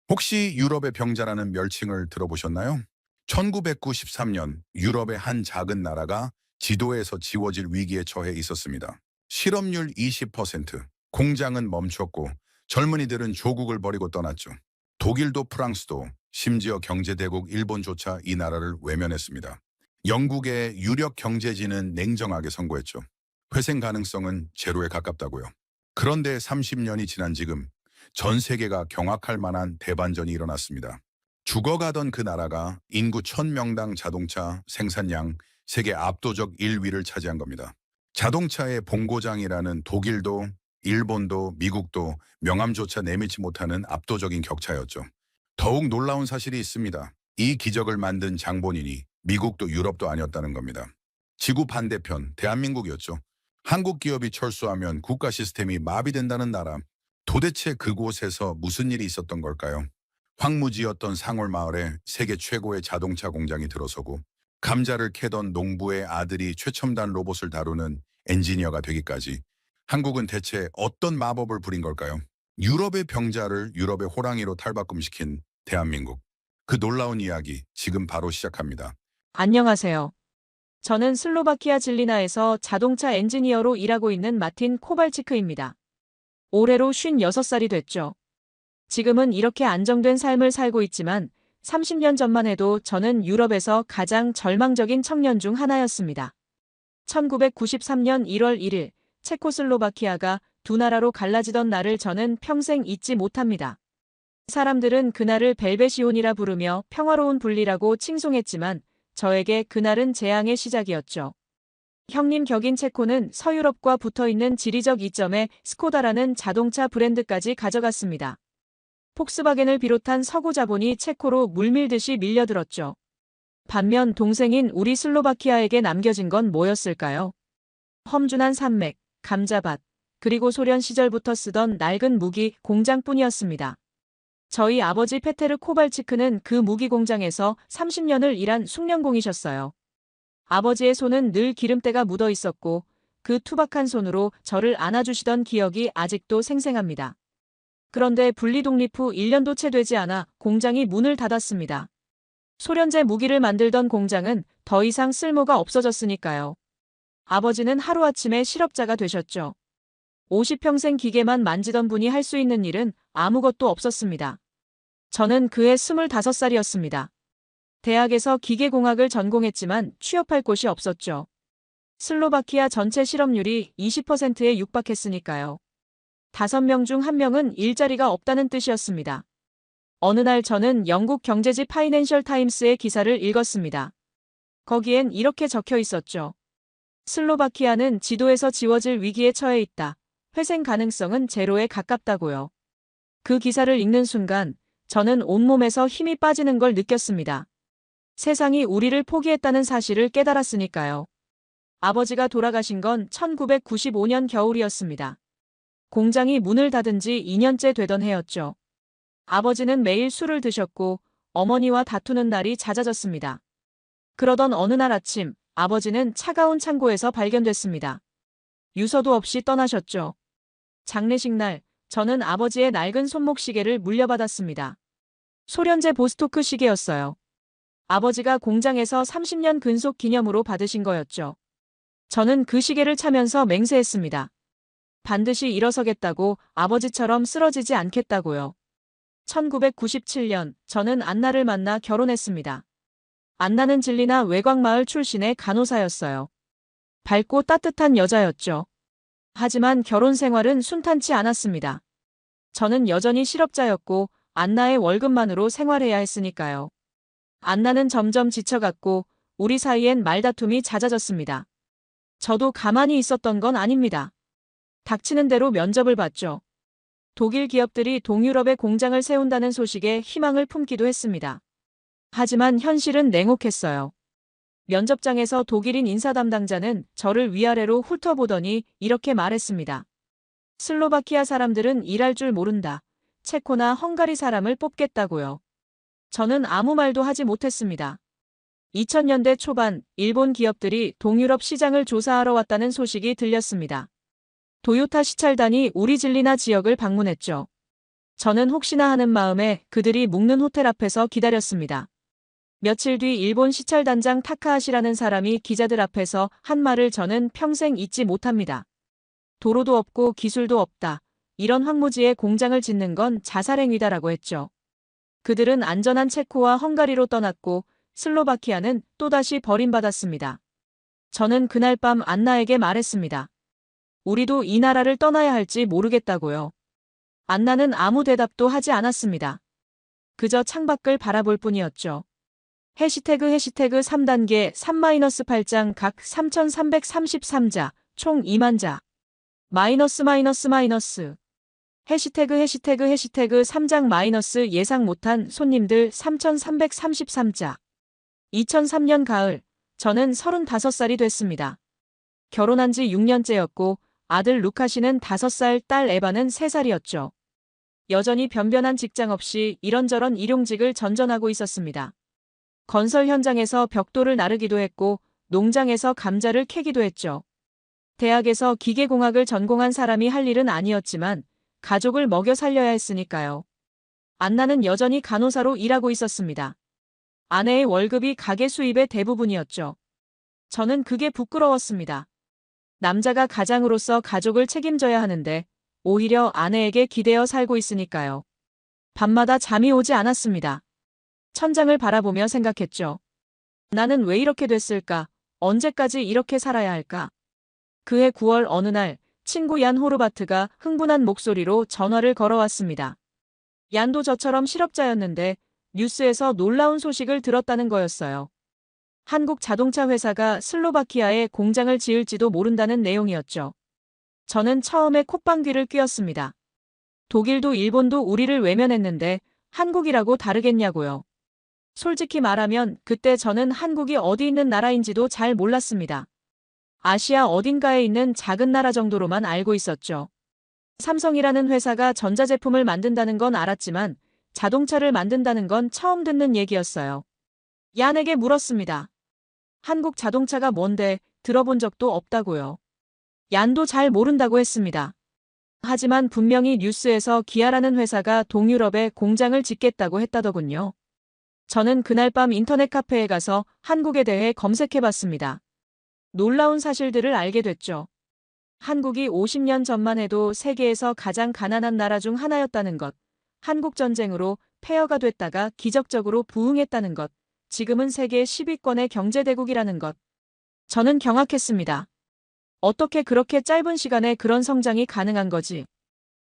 혹시 유럽의 병자라는 멸칭을 들어보셨나요? 1993년 유럽의 한 작은 나라가 지도에서 지워질 위기에 처해 있었습니다. 실업률 20%, 공장은 멈췄고 젊은이들은 조국을 버리고 떠났죠. 독일도 프랑스도 심지어 경제대국 일본조차 이 나라를 외면했습니다. 영국의 유력 경제지는 냉정하게 선고했죠. 회생 가능성은 제로에 가깝다고요. 그런데 30년이 지난 지금 전 세계가 경악할 만한 대반전이 일어났습니다. 죽어가던 그 나라가 인구 1000명당 자동차 생산량 세계 압도적 1위를 차지한 겁니다. 자동차의 본고장이라는 독일도 일본도 미국도 명함조차 내밀지 못하는 압도적인 격차였죠. 더욱 놀라운 사실이 있습니다. 이 기적을 만든 장본인이 미국도 유럽도 아니었다는 겁니다. 지구 반대편 대한민국이었죠. 한국 기업이 철수하면 국가 시스템이 마비된다는 나라. 도대체 그곳에서 무슨 일이 있었던 걸까요? 황무지였던 상월마을에 세계 최고의 자동차 공장이 들어서고 감자를 캐던 농부의 아들이 최첨단 로봇을 다루는 엔지니어가 되기까지 한국은 대체 어떤 마법을 부린 걸까요? 유럽의 병자를 유럽의 호랑이로 탈바꿈시킨 대한민국. 그 놀라운 이야기 지금 바로 시작합니다. 안녕하세요. 저는 슬로바키아 질리나에서 자동차 엔지니어로 일하고 있는 마틴 코발치크입니다. 올해로 56살이 됐죠. 지금은 이렇게 안정된 삶을 살고 있지만 30년 전만 해도 저는 유럽에서 가장 절망적인 청년 중 하나였습니다. 1993년 1월 1일 체코슬로바키아가 두 나라로 갈라지던 날을 저는 평생 잊지 못합니다. 사람들은 그날을 벨벳이온이라 부르며 평화로운 분리라고 칭송했지만 저에게 그날은 재앙의 시작이었죠. 형님 격인 체코는 서유럽과 붙어있는 지리적 이점에 스코다라는 자동차 브랜드까지 가져갔습니다. 폭스바겐을 비롯한 서구 자본이 체코로 물밀듯이 밀려들었죠. 반면 동생인 우리 슬로바키아에게 남겨진 건 뭐였을까요? 험준한 산맥, 감자밭, 그리고 소련 시절부터 쓰던 낡은 무기 공장뿐이었습니다. 저희 아버지 페테르 코발치크는 그 무기 공장에서 30년을 일한 숙련공이셨어요. 아버지의 손은 늘 기름때가 묻어 있었고 그 투박한 손으로 저를 안아주시던 기억이 아직도 생생합니다. 그런데 분리 독립 후 1년도 채 되지 않아 공장이 문을 닫았습니다. 소련제 무기를 만들던 공장은 더 이상 쓸모가 없어졌으니까요. 아버지는 하루아침에 실업자가 되셨죠. 50평생 기계만 만지던 분이 할 수 있는 일은 아무것도 없었습니다. 저는 그해 25살이었습니다. 대학에서 기계공학을 전공했지만 취업할 곳이 없었죠. 슬로바키아 전체 실업률이 20%에 육박했으니까요. 5명 중 1명은 일자리가 없다는 뜻이었습니다. 어느 날 저는 영국 경제지 파이낸셜 타임스의 기사를 읽었습니다. 거기엔 이렇게 적혀 있었죠. 슬로바키아는 지도에서 지워질 위기에 처해 있다. 회생 가능성은 제로에 가깝다고요. 그 기사를 읽는 순간 저는 온몸에서 힘이 빠지는 걸 느꼈습니다. 세상이 우리를 포기했다는 사실을 깨달았으니까요. 아버지가 돌아가신 건 1995년 겨울이었습니다. 공장이 문을 닫은 지 2년째 되던 해였죠. 아버지는 매일 술을 드셨고 어머니와 다투는 날이 잦아졌습니다. 그러던 어느 날 아침 아버지는 차가운 창고에서 발견됐습니다. 유서도 없이 떠나셨죠. 장례식 날 저는 아버지의 낡은 손목 시계를 물려받았습니다. 소련제 보스토크 시계였어요. 아버지가 공장에서 30년 근속 기념으로 받으신 거였죠. 저는 그 시계를 차면서 맹세했습니다. 반드시 일어서겠다고, 아버지처럼 쓰러지지 않겠다고요. 1997년 저는 안나를 만나 결혼했습니다. 안나는 질리나 외곽마을 출신의 간호사였어요. 밝고 따뜻한 여자였죠. 하지만 결혼 생활은 순탄치 않았습니다. 저는 여전히 실업자였고 안나의 월급만으로 생활해야 했으니까요. 안나는 점점 지쳐갔고 우리 사이엔 말다툼이 잦아졌습니다. 저도 가만히 있었던 건 아닙니다. 닥치는 대로 면접을 봤죠. 독일 기업들이 동유럽에 공장을 세운다는 소식에 희망을 품기도 했습니다. 하지만 현실은 냉혹했어요. 면접장에서 독일인 인사 담당자는 저를 위아래로 훑어보더니 이렇게 말했습니다. 슬로바키아 사람들은 일할 줄 모른다. 체코나 헝가리 사람을 뽑겠다고요. 저는 아무 말도 하지 못했습니다. 2000년대 초반 일본 기업들이 동유럽 시장을 조사하러 왔다는 소식이 들렸습니다. 도요타 시찰단이 우리 질리나 지역을 방문했죠. 저는 혹시나 하는 마음에 그들이 묵는 호텔 앞에서 기다렸습니다. 며칠 뒤 일본 시찰단장 타카하시라는 사람이 기자들 앞에서 한 말을 저는 평생 잊지 못합니다. 도로도 없고 기술도 없다. 이런 황무지에 공장을 짓는 건 자살행위다라고 했죠. 그들은 안전한 체코와 헝가리로 떠났고 슬로바키아는 또다시 버림받았습니다. 저는 그날 밤 안나에게 말했습니다. 우리도 이 나라를 떠나야 할지 모르겠다고요. 안나는 아무 대답도 하지 않았습니다. 그저 창밖을 바라볼 뿐이었죠. 해시태그 3단계 3-8장 각 3333자 총 2만 자 마이너스 해시태그 3장 마이너스 예상 못한 손님들 3333자 2003년 가을 저는 35살이 됐습니다. 결혼한 지 6년째였고 아들 루카시는 5살, 딸 에바는 3살이었죠. 여전히 변변한 직장 없이 이런저런 일용직을 전전하고 있었습니다. 건설 현장에서 벽돌을 나르기도 했고 농장에서 감자를 캐기도 했죠. 대학에서 기계공학을 전공한 사람이 할 일은 아니었지만 가족을 먹여 살려야 했으니까요. 안나는 여전히 간호사로 일하고 있었습니다. 아내의 월급이 가게 수입의 대부분이었죠. 저는 그게 부끄러웠습니다. 남자가 가장으로서 가족을 책임져야 하는데 오히려 아내에게 기대어 살고 있으니까요. 밤마다 잠이 오지 않았습니다. 천장을 바라보며 생각했죠. 나는 왜 이렇게 됐을까? 언제까지 이렇게 살아야 할까? 그해 9월 어느 날 친구 얀 호르바트가 흥분한 목소리로 전화를 걸어왔습니다. 얀도 저처럼 실업자였는데 뉴스에서 놀라운 소식을 들었다는 거였어요. 한국 자동차 회사가 슬로바키아에 공장을 지을지도 모른다는 내용이었죠. 저는 처음에 콧방귀를 뀌었습니다. 독일도 일본도 우리를 외면했는데 한국이라고 다르겠냐고요. 솔직히 말하면 그때 저는 한국이 어디 있는 나라인지도 잘 몰랐습니다. 아시아 어딘가에 있는 작은 나라 정도로만 알고 있었죠. 삼성이라는 회사가 전자제품을 만든다는 건 알았지만 자동차를 만든다는 건 처음 듣는 얘기였어요. 얀에게 물었습니다. 한국 자동차가 뭔데 들어본 적도 없다고요. 얀도 잘 모른다고 했습니다. 하지만 분명히 뉴스에서 기아라는 회사가 동유럽에 공장을 짓겠다고 했다더군요. 저는 그날 밤 인터넷 카페에 가서 한국에 대해 검색해봤습니다. 놀라운 사실들을 알게 됐죠. 한국이 50년 전만 해도 세계에서 가장 가난한 나라 중 하나였다는 것, 한국전쟁으로 폐허가 됐다가 기적적으로 부흥했다는 것, 지금은 세계 10위권의 경제대국이라는 것. 저는 경악했습니다. 어떻게 그렇게 짧은 시간에 그런 성장이 가능한 거지?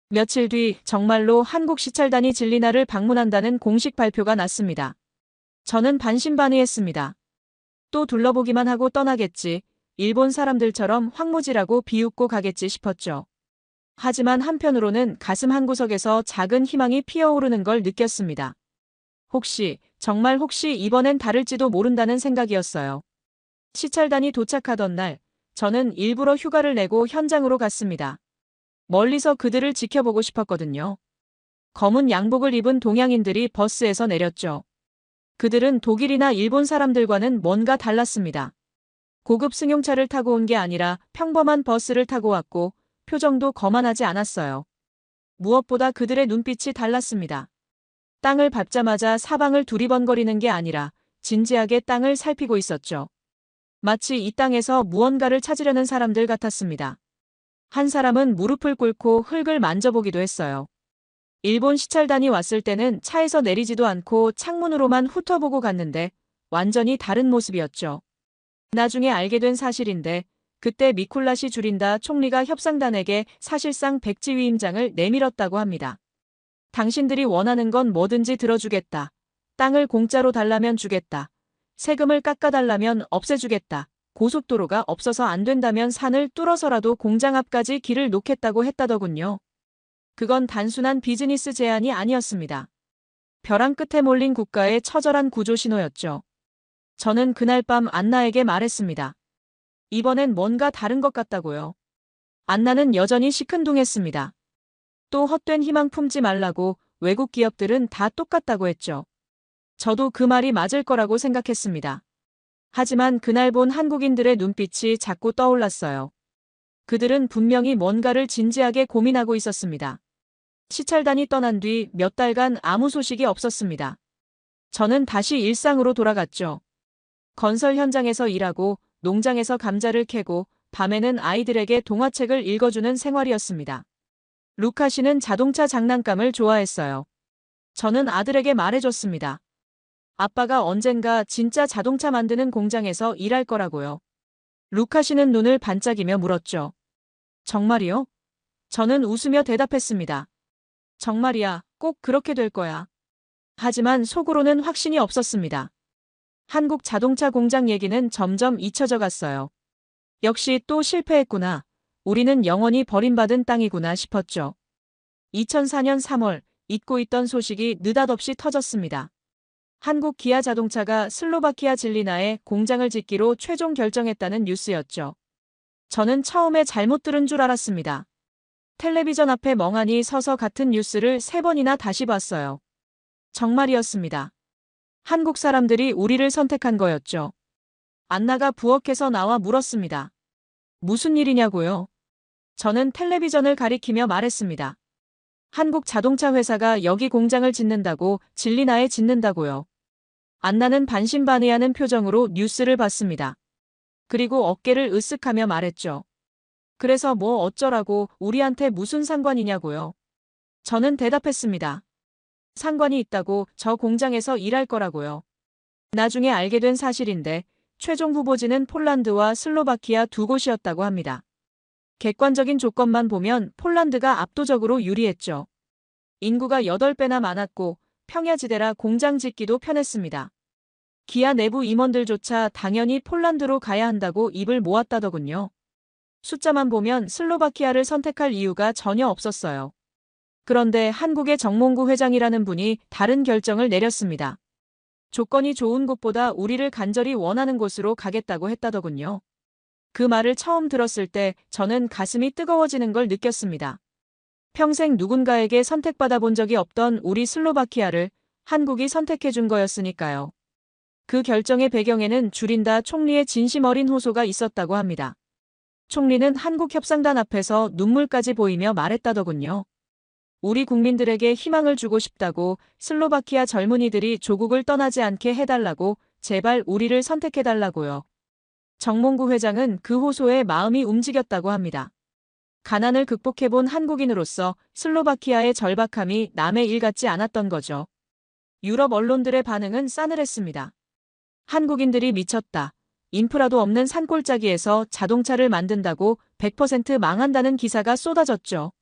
며칠 뒤 정말로 한국 시찰단이 진리나를 방문한다는 공식 발표가 났습니다. 저는 반신반의했습니다. 또 둘러보기만 하고 떠나겠지, 일본 사람들처럼 황무지라고 비웃고 가겠지 싶었죠. 하지만 한편으로는 가슴 한구석에서 작은 희망이 피어오르는 걸 느꼈습니다. 정말 혹시 이번엔 다를지도 모른다는 생각이었어요. 시찰단이 도착하던 날, 저는 일부러 휴가를 내고 현장으로 갔습니다. 멀리서 그들을 지켜보고 싶었거든요. 검은 양복을 입은 동양인들이 버스에서 내렸죠. 그들은 독일이나 일본 사람들과는 뭔가 달랐습니다. 고급 승용차를 타고 온 게 아니라 평범한 버스를 타고 왔고 표정도 거만하지 않았어요. 무엇보다 그들의 눈빛이 달랐습니다. 땅을 밟자마자 사방을 두리번거리는 게 아니라 진지하게 땅을 살피고 있었죠. 마치 이 땅에서 무언가를 찾으려는 사람들 같았습니다. 한 사람은 무릎을 꿇고 흙을 만져보기도 했어요. 일본 시찰단이 왔을 때는 차에서 내리지도 않고 창문으로만 훑어보고 갔는데 완전히 다른 모습이었죠. 나중에 알게 된 사실인데 그때 미쿨라시 주린다 총리가 협상단에게 사실상 백지위임장을 내밀었다고 합니다. 당신들이 원하는 건 뭐든지 들어주겠다. 땅을 공짜로 달라면 주겠다. 세금을 깎아달라면 없애주겠다. 고속도로가 없어서 안 된다면 산을 뚫어서라도 공장 앞까지 길을 놓겠다고 했다더군요. 그건 단순한 비즈니스 제안이 아니었습니다. 벼랑 끝에 몰린 국가의 처절한 구조 신호였죠. 저는 그날 밤 안나에게 말했습니다. 이번엔 뭔가 다른 것 같다고요. 안나는 여전히 시큰둥했습니다. 또 헛된 희망 품지 말라고 외국 기업들은 다 똑같다고 했죠. 저도 그 말이 맞을 거라고 생각했습니다. 하지만 그날 본 한국인들의 눈빛이 자꾸 떠올랐어요. 그들은 분명히 뭔가를 진지하게 고민하고 있었습니다. 시찰단이 떠난 뒤 몇 달간 아무 소식이 없었습니다. 저는 다시 일상으로 돌아갔죠. 건설 현장에서 일하고 농장에서 감자를 캐고 밤에는 아이들에게 동화책을 읽어주는 생활이었습니다. 루카 씨는 자동차 장난감을 좋아했어요. 저는 아들에게 말해줬습니다. 아빠가 언젠가 진짜 자동차 만드는 공장에서 일할 거라고요. 루카 씨는 눈을 반짝이며 물었죠. 정말이요? 저는 웃으며 대답했습니다. 정말이야, 꼭 그렇게 될 거야. 하지만 속으로는 확신이 없었습니다. 한국 자동차 공장 얘기는 점점 잊혀져 갔어요. 역시 또 실패했구나. 우리는 영원히 버림받은 땅이구나 싶었죠. 2004년 3월, 잊고 있던 소식이 느닷없이 터졌습니다. 한국 기아 자동차가 슬로바키아 질리나에 공장을 짓기로 최종 결정했다는 뉴스였죠. 저는 처음에 잘못 들은 줄 알았습니다. 텔레비전 앞에 멍하니 서서 같은 뉴스를 3번이나 다시 봤어요. 정말이었습니다. 한국 사람들이 우리를 선택한 거였죠. 안나가 부엌에서 나와 물었습니다. 무슨 일이냐고요? 저는 텔레비전을 가리키며 말했습니다. 한국 자동차 회사가 여기 공장을 짓는다고, 질리나에 짓는다고요. 안나는 반신반의하는 표정으로 뉴스를 봤습니다. 그리고 어깨를 으쓱하며 말했죠. 그래서 뭐 어쩌라고, 우리한테 무슨 상관이냐고요. 저는 대답했습니다. 상관이 있다고, 저 공장에서 일할 거라고요. 나중에 알게 된 사실인데 최종 후보지는 폴란드와 슬로바키아 두 곳이었다고 합니다. 객관적인 조건만 보면 폴란드가 압도적으로 유리했죠. 인구가 8배나 많았고 평야지대라 공장 짓기도 편했습니다. 기아 내부 임원들조차 당연히 폴란드로 가야 한다고 입을 모았다더군요. 숫자만 보면 슬로바키아를 선택할 이유가 전혀 없었어요. 그런데 한국의 정몽구 회장이라는 분이 다른 결정을 내렸습니다. 조건이 좋은 곳보다 우리를 간절히 원하는 곳으로 가겠다고 했다더군요. 그 말을 처음 들었을 때 저는 가슴이 뜨거워지는 걸 느꼈습니다. 평생 누군가에게 선택받아 본 적이 없던 우리 슬로바키아를 한국이 선택해 준 거였으니까요. 그 결정의 배경에는 주린다 총리의 진심 어린 호소가 있었다고 합니다. 총리는 한국 협상단 앞에서 눈물까지 보이며 말했다더군요. 우리 국민들에게 희망을 주고 싶다고, 슬로바키아 젊은이들이 조국을 떠나지 않게 해달라고, 제발 우리를 선택해달라고요. 정몽구 회장은 그 호소에 마음이 움직였다고 합니다. 가난을 극복해본 한국인으로서 슬로바키아의 절박함이 남의 일 같지 않았던 거죠. 유럽 언론들의 반응은 싸늘했습니다. 한국인들이 미쳤다. 인프라도 없는 산골짜기에서 자동차를 만든다고 100% 망한다는 기사가 쏟아졌죠.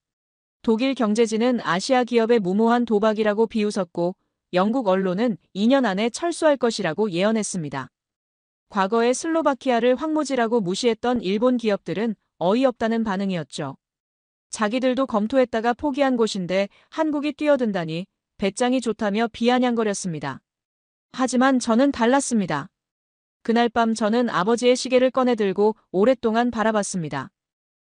독일 경제지는 아시아 기업의 무모한 도박이라고 비웃었고 영국 언론은 2년 안에 철수할 것이라고 예언했습니다. 과거에 슬로바키아를 황무지라고 무시했던 일본 기업들은 어이없다는 반응이었죠. 자기들도 검토했다가 포기한 곳인데 한국이 뛰어든다니 배짱이 좋다며 비아냥거렸습니다. 하지만 저는 달랐습니다. 그날 밤 저는 아버지의 시계를 꺼내들고 오랫동안 바라봤습니다.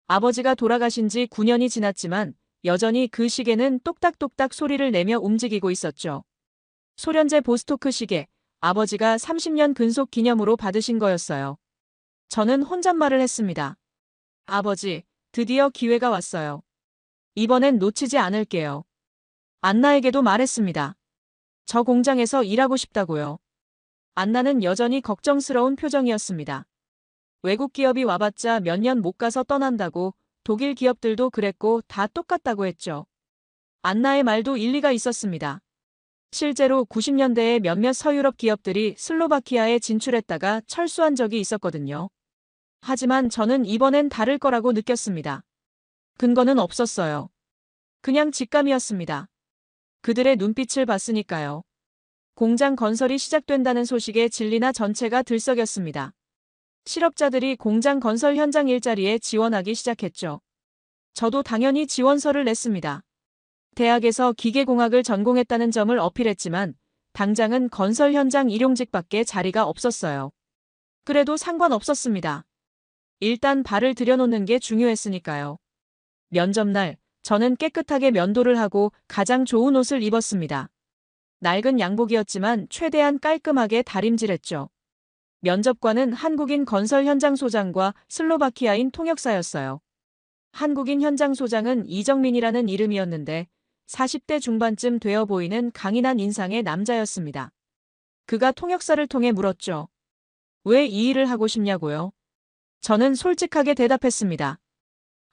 아버지가 돌아가신 지 9년이 지났지만 여전히 그 시계는 똑딱똑딱 소리를 내며 움직이고 있었죠. 소련제 보스토크 시계, 아버지가 30년 근속 기념으로 받으신 거였어요. 저는 혼잣말을 했습니다. 아버지, 드디어 기회가 왔어요. 이번엔 놓치지 않을게요. 안나에게도 말했습니다. 저 공장에서 일하고 싶다고요. 안나는 여전히 걱정스러운 표정이었습니다. 외국 기업이 와봤자 몇 년 못 가서 떠난다고, 독일 기업들도 그랬고 다 똑같다고 했죠. 안나의 말도 일리가 있었습니다. 실제로 90년대에 몇몇 서유럽 기업들이 슬로바키아에 진출했다가 철수한 적이 있었거든요. 하지만 저는 이번엔 다를 거라고 느꼈습니다. 근거는 없었어요. 그냥 직감이었습니다. 그들의 눈빛을 봤으니까요. 공장 건설이 시작된다는 소식에 질리나 전체가 들썩였습니다. 실업자들이 공장 건설 현장 일자리에 지원하기 시작했죠. 저도 당연히 지원서를 냈습니다. 대학에서 기계공학을 전공했다는 점을 어필했지만 당장은 건설 현장 일용직밖에 자리가 없었어요. 그래도 상관없었습니다. 일단 발을 들여놓는 게 중요했으니까요. 면접날, 저는 깨끗하게 면도를 하고 가장 좋은 옷을 입었습니다. 낡은 양복이었지만 최대한 깔끔하게 다림질했죠. 면접관은 한국인 건설 현장 소장과 슬로바키아인 통역사였어요. 한국인 현장 소장은 이정민이라는 이름이었는데 40대 중반쯤 되어 보이는 강인한 인상의 남자였습니다. 그가 통역사를 통해 물었죠. 왜 이 일을 하고 싶냐고요? 저는 솔직하게 대답했습니다.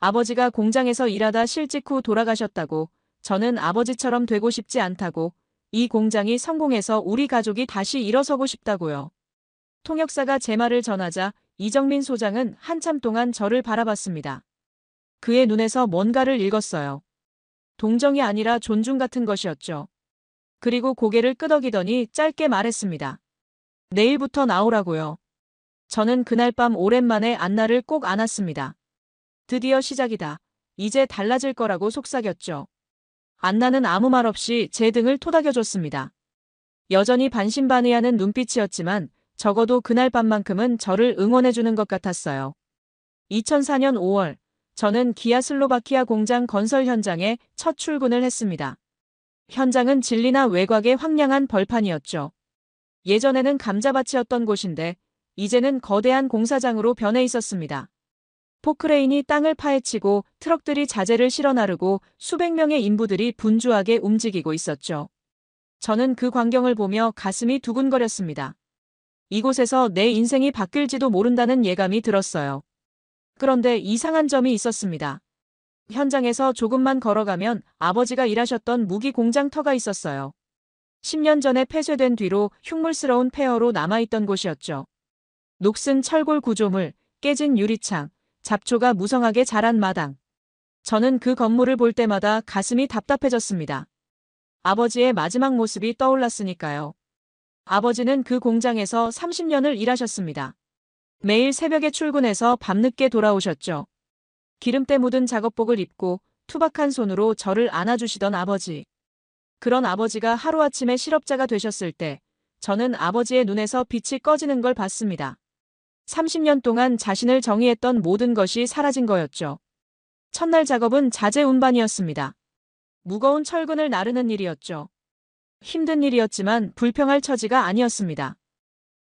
아버지가 공장에서 일하다 실직 후 돌아가셨다고, 저는 아버지처럼 되고 싶지 않다고, 이 공장이 성공해서 우리 가족이 다시 일어서고 싶다고요. 통역사가 제 말을 전하자 이정민 소장은 한참 동안 저를 바라봤습니다. 그의 눈에서 뭔가를 읽었어요. 동정이 아니라 존중 같은 것이었죠. 그리고 고개를 끄덕이더니 짧게 말했습니다. 내일부터 나오라고요. 저는 그날 밤 오랜만에 안나를 꼭 안았습니다. 드디어 시작이다. 이제 달라질 거라고 속삭였죠. 안나는 아무 말 없이 제 등을 토닥여줬습니다. 여전히 반신반의하는 눈빛이었지만 적어도 그날 밤만큼은 저를 응원해주는 것 같았어요. 2004년 5월, 저는 기아 슬로바키아 공장 건설 현장에 첫 출근을 했습니다. 현장은 진리나 외곽의 황량한 벌판이었죠. 예전에는 감자밭이었던 곳인데 이제는 거대한 공사장으로 변해 있었습니다. 포크레인이 땅을 파헤치고 트럭들이 자재를 실어 나르고 수백 명의 인부들이 분주하게 움직이고 있었죠. 저는 그 광경을 보며 가슴이 두근거렸습니다. 이곳에서 내 인생이 바뀔지도 모른다는 예감이 들었어요. 그런데 이상한 점이 있었습니다. 현장에서 조금만 걸어가면 아버지가 일하셨던 무기 공장 터가 있었어요. 10년 전에 폐쇄된 뒤로 흉물스러운 폐허로 남아있던 곳이었죠. 녹슨 철골 구조물, 깨진 유리창, 잡초가 무성하게 자란 마당. 저는 그 건물을 볼 때마다 가슴이 답답해졌습니다. 아버지의 마지막 모습이 떠올랐으니까요. 아버지는 그 공장에서 30년을 일하셨습니다. 매일 새벽에 출근해서 밤늦게 돌아오셨죠. 기름때 묻은 작업복을 입고 투박한 손으로 저를 안아주시던 아버지. 그런 아버지가 하루아침에 실업자가 되셨을 때 저는 아버지의 눈에서 빛이 꺼지는 걸 봤습니다. 30년 동안 자신을 정의했던 모든 것이 사라진 거였죠. 첫날 작업은 자재 운반이었습니다. 무거운 철근을 나르는 일이었죠. 힘든 일이었지만 불평할 처지가 아니었습니다.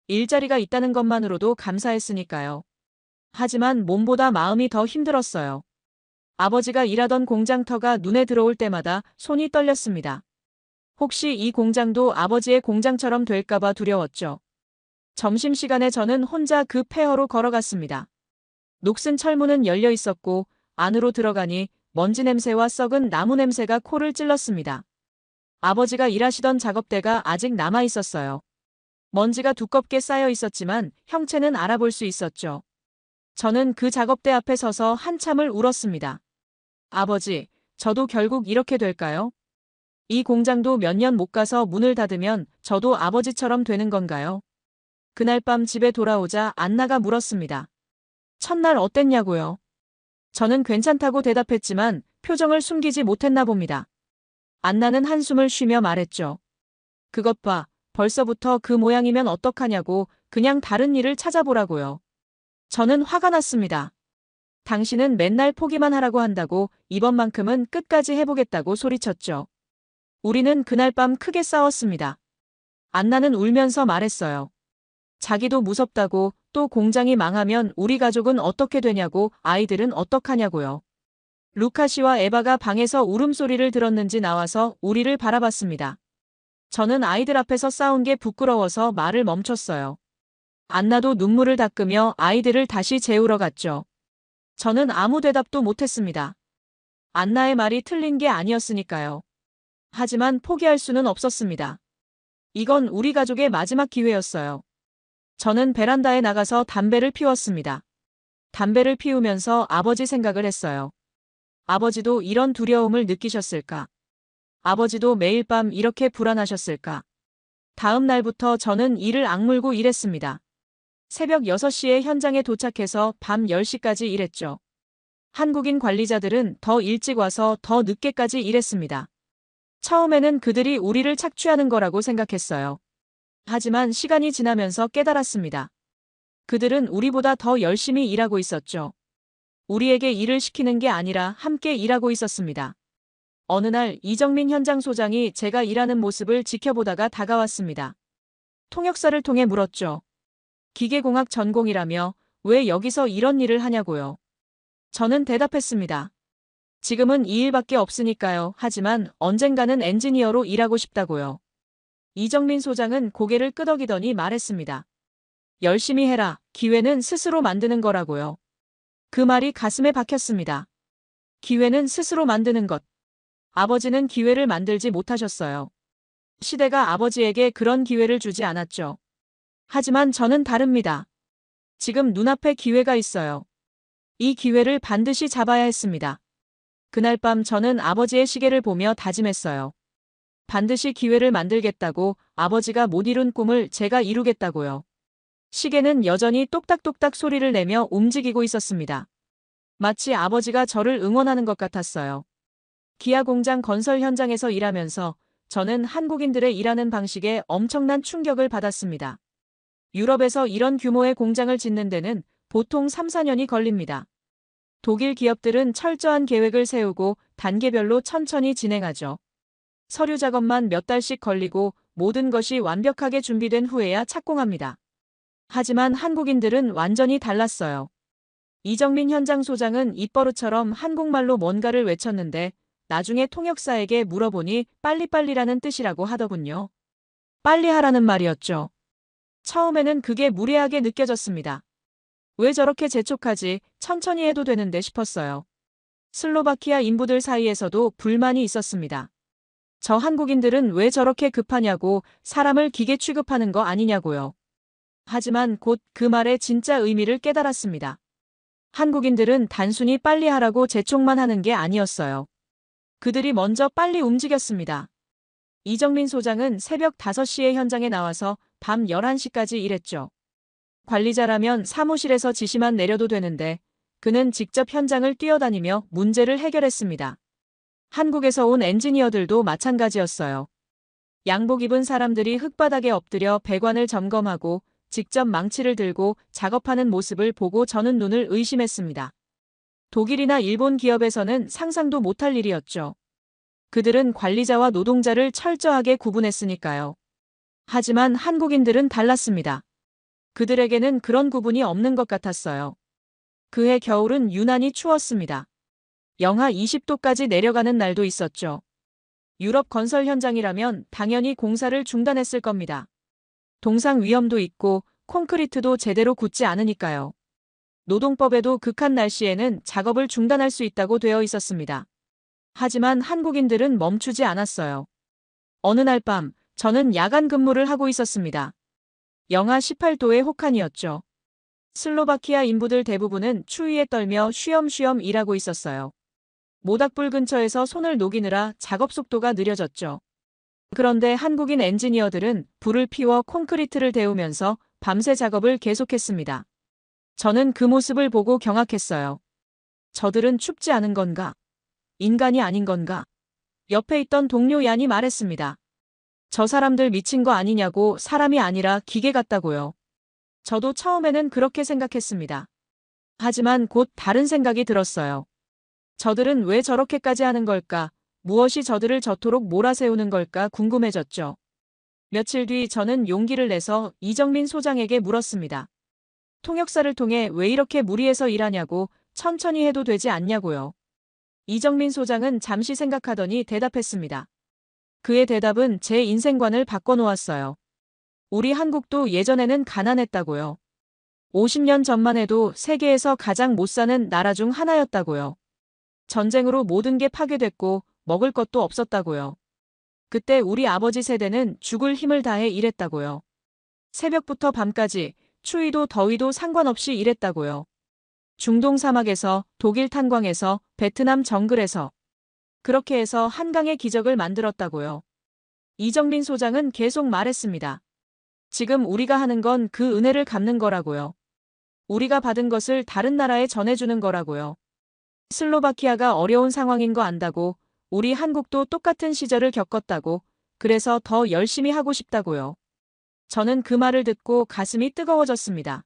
일자리가 있다는 것만으로도 감사했으니까요. 하지만 몸보다 마음이 더 힘들었어요. 아버지가 일하던 공장터가 눈에 들어올 때마다 손이 떨렸습니다. 혹시 이 공장도 아버지의 공장처럼 될까봐 두려웠죠. 점심시간에 저는 혼자 그 폐허로 걸어갔습니다. 녹슨 철문은 열려 있었고 안으로 들어가니 먼지 냄새와 썩은 나무 냄새가 코를 찔렀습니다. 아버지가 일하시던 작업대가 아직 남아 있었어요. 먼지가 두껍게 쌓여 있었지만 형체는 알아볼 수 있었죠. 저는 그 작업대 앞에 서서 한참을 울었습니다. 아버지, 저도 결국 이렇게 될까요? 이 공장도 몇 년 못 가서 문을 닫으면 저도 아버지처럼 되는 건가요? 그날 밤 집에 돌아오자 안나가 물었습니다. 첫날 어땠냐고요? 저는 괜찮다고 대답했지만 표정을 숨기지 못했나 봅니다. 안나는 한숨을 쉬며 말했죠. 그것 봐, 벌써부터 그 모양이면 어떡하냐고 그냥 다른 일을 찾아보라고요. 저는 화가 났습니다. 당신은 맨날 포기만 하라고 한다고 이번만큼은 끝까지 해보겠다고 소리쳤죠. 우리는 그날 밤 크게 싸웠습니다. 안나는 울면서 말했어요. 자기도 무섭다고, 또 공장이 망하면 우리 가족은 어떻게 되냐고, 아이들은 어떡하냐고요. 루카 씨와 에바가 방에서 울음소리를 들었는지 나와서 우리를 바라봤습니다. 저는 아이들 앞에서 싸운 게 부끄러워서 말을 멈췄어요. 안나도 눈물을 닦으며 아이들을 다시 재우러 갔죠. 저는 아무 대답도 못했습니다. 안나의 말이 틀린 게 아니었으니까요. 하지만 포기할 수는 없었습니다. 이건 우리 가족의 마지막 기회였어요. 저는 베란다에 나가서 담배를 피웠습니다. 담배를 피우면서 아버지 생각을 했어요. 아버지도 이런 두려움을 느끼셨을까? 아버지도 매일 밤 이렇게 불안하셨을까? 다음 날부터 저는 이를 악물고 일했습니다. 새벽 6시에 현장에 도착해서 밤 10시까지 일했죠. 한국인 관리자들은 더 일찍 와서 더 늦게까지 일했습니다. 처음에는 그들이 우리를 착취하는 거라고 생각했어요. 하지만 시간이 지나면서 깨달았습니다. 그들은 우리보다 더 열심히 일하고 있었죠. 우리에게 일을 시키는 게 아니라 함께 일하고 있었습니다. 어느 날 이정민 현장 소장이 제가 일하는 모습을 지켜보다가 다가왔습니다. 통역사를 통해 물었죠. 기계공학 전공이라며 왜 여기서 이런 일을 하냐고요. 저는 대답했습니다. 지금은 이 일밖에 없으니까요. 하지만 언젠가는 엔지니어로 일하고 싶다고요. 이정민 소장은 고개를 끄덕이더니 말했습니다. 열심히 해라. 기회는 스스로 만드는 거라고요. 그 말이 가슴에 박혔습니다. 기회는 스스로 만드는 것. 아버지는 기회를 만들지 못하셨어요. 시대가 아버지에게 그런 기회를 주지 않았죠. 하지만 저는 다릅니다. 지금 눈앞에 기회가 있어요. 이 기회를 반드시 잡아야 했습니다. 그날 밤 저는 아버지의 시계를 보며 다짐했어요. 반드시 기회를 만들겠다고, 아버지가 못 이룬 꿈을 제가 이루겠다고요. 시계는 여전히 똑딱똑딱 소리를 내며 움직이고 있었습니다. 마치 아버지가 저를 응원하는 것 같았어요. 기아 공장 건설 현장에서 일하면서 저는 한국인들의 일하는 방식에 엄청난 충격을 받았습니다. 유럽에서 이런 규모의 공장을 짓는 데는 보통 3, 4년이 걸립니다. 독일 기업들은 철저한 계획을 세우고 단계별로 천천히 진행하죠. 서류 작업만 몇 달씩 걸리고 모든 것이 완벽하게 준비된 후에야 착공합니다. 하지만 한국인들은 완전히 달랐어요. 이정민 현장 소장은 입버릇처럼 한국말로 뭔가를 외쳤는데 나중에 통역사에게 물어보니 빨리빨리라는 뜻이라고 하더군요. 빨리 하라는 말이었죠. 처음에는 그게 무례하게 느껴졌습니다. 왜 저렇게 재촉하지? 천천히 해도 되는데 싶었어요. 슬로바키아 인부들 사이에서도 불만이 있었습니다. 저 한국인들은 왜 저렇게 급하냐고, 사람을 기계 취급하는 거 아니냐고요. 하지만 곧 그 말의 진짜 의미를 깨달았습니다. 한국인들은 단순히 빨리 하라고 재촉만 하는 게 아니었어요. 그들이 먼저 빨리 움직였습니다. 이정민 소장은 새벽 5시에 현장에 나와서 밤 11시까지 일했죠. 관리자라면 사무실에서 지시만 내려도 되는데 그는 직접 현장을 뛰어다니며 문제를 해결했습니다. 한국에서 온 엔지니어들도 마찬가지였어요. 양복 입은 사람들이 흙바닥에 엎드려 배관을 점검하고 직접 망치를 들고 작업하는 모습을 보고 저는 눈을 의심했습니다. 독일이나 일본 기업에서는 상상도 못할 일이었죠. 그들은 관리자와 노동자를 철저하게 구분했으니까요. 하지만 한국인들은 달랐습니다. 그들에게는 그런 구분이 없는 것 같았어요. 그해 겨울은 유난히 추웠습니다. 영하 20도까지 내려가는 날도 있었죠. 유럽 건설 현장이라면 당연히 공사를 중단했을 겁니다. 동상 위험도 있고 콘크리트도 제대로 굳지 않으니까요. 노동법에도 극한 날씨에는 작업을 중단할 수 있다고 되어 있었습니다. 하지만 한국인들은 멈추지 않았어요. 어느 날 밤, 저는 야간 근무를 하고 있었습니다. 영하 18도의 혹한이었죠. 슬로바키아 인부들 대부분은 추위에 떨며 쉬엄쉬엄 일하고 있었어요. 모닥불 근처에서 손을 녹이느라 작업 속도가 느려졌죠. 그런데 한국인 엔지니어들은 불을 피워 콘크리트를 데우면서 밤새 작업을 계속했습니다. 저는 그 모습을 보고 경악했어요. 저들은 춥지 않은 건가? 인간이 아닌 건가? 옆에 있던 동료 얀이 말했습니다. 저 사람들 미친 거 아니냐고, 사람이 아니라 기계 같다고요. 저도 처음에는 그렇게 생각했습니다. 하지만 곧 다른 생각이 들었어요. 저들은 왜 저렇게까지 하는 걸까? 무엇이 저들을 저토록 몰아세우는 걸까 궁금해졌죠. 며칠 뒤 저는 용기를 내서 이정민 소장에게 물었습니다. 통역사를 통해 왜 이렇게 무리해서 일하냐고, 천천히 해도 되지 않냐고요. 이정민 소장은 잠시 생각하더니 대답했습니다. 그의 대답은 제 인생관을 바꿔놓았어요. 우리 한국도 예전에는 가난했다고요. 50년 전만 해도 세계에서 가장 못 사는 나라 중 하나였다고요. 전쟁으로 모든 게 파괴됐고 먹을 것도 없었다고요. 그때 우리 아버지 세대는 죽을 힘을 다해 일했다고요. 새벽부터 밤까지 추위도 더위도 상관없이 일했다고요. 중동 사막에서, 독일 탄광에서, 베트남 정글에서. 그렇게 해서 한강의 기적을 만들었다고요. 이정민 소장은 계속 말했습니다. 지금 우리가 하는 건 그 은혜를 갚는 거라고요. 우리가 받은 것을 다른 나라에 전해주는 거라고요. 슬로바키아가 어려운 상황인 거 안다고, 우리 한국도 똑같은 시절을 겪었다고, 그래서 더 열심히 하고 싶다고요. 저는 그 말을 듣고 가슴이 뜨거워졌습니다.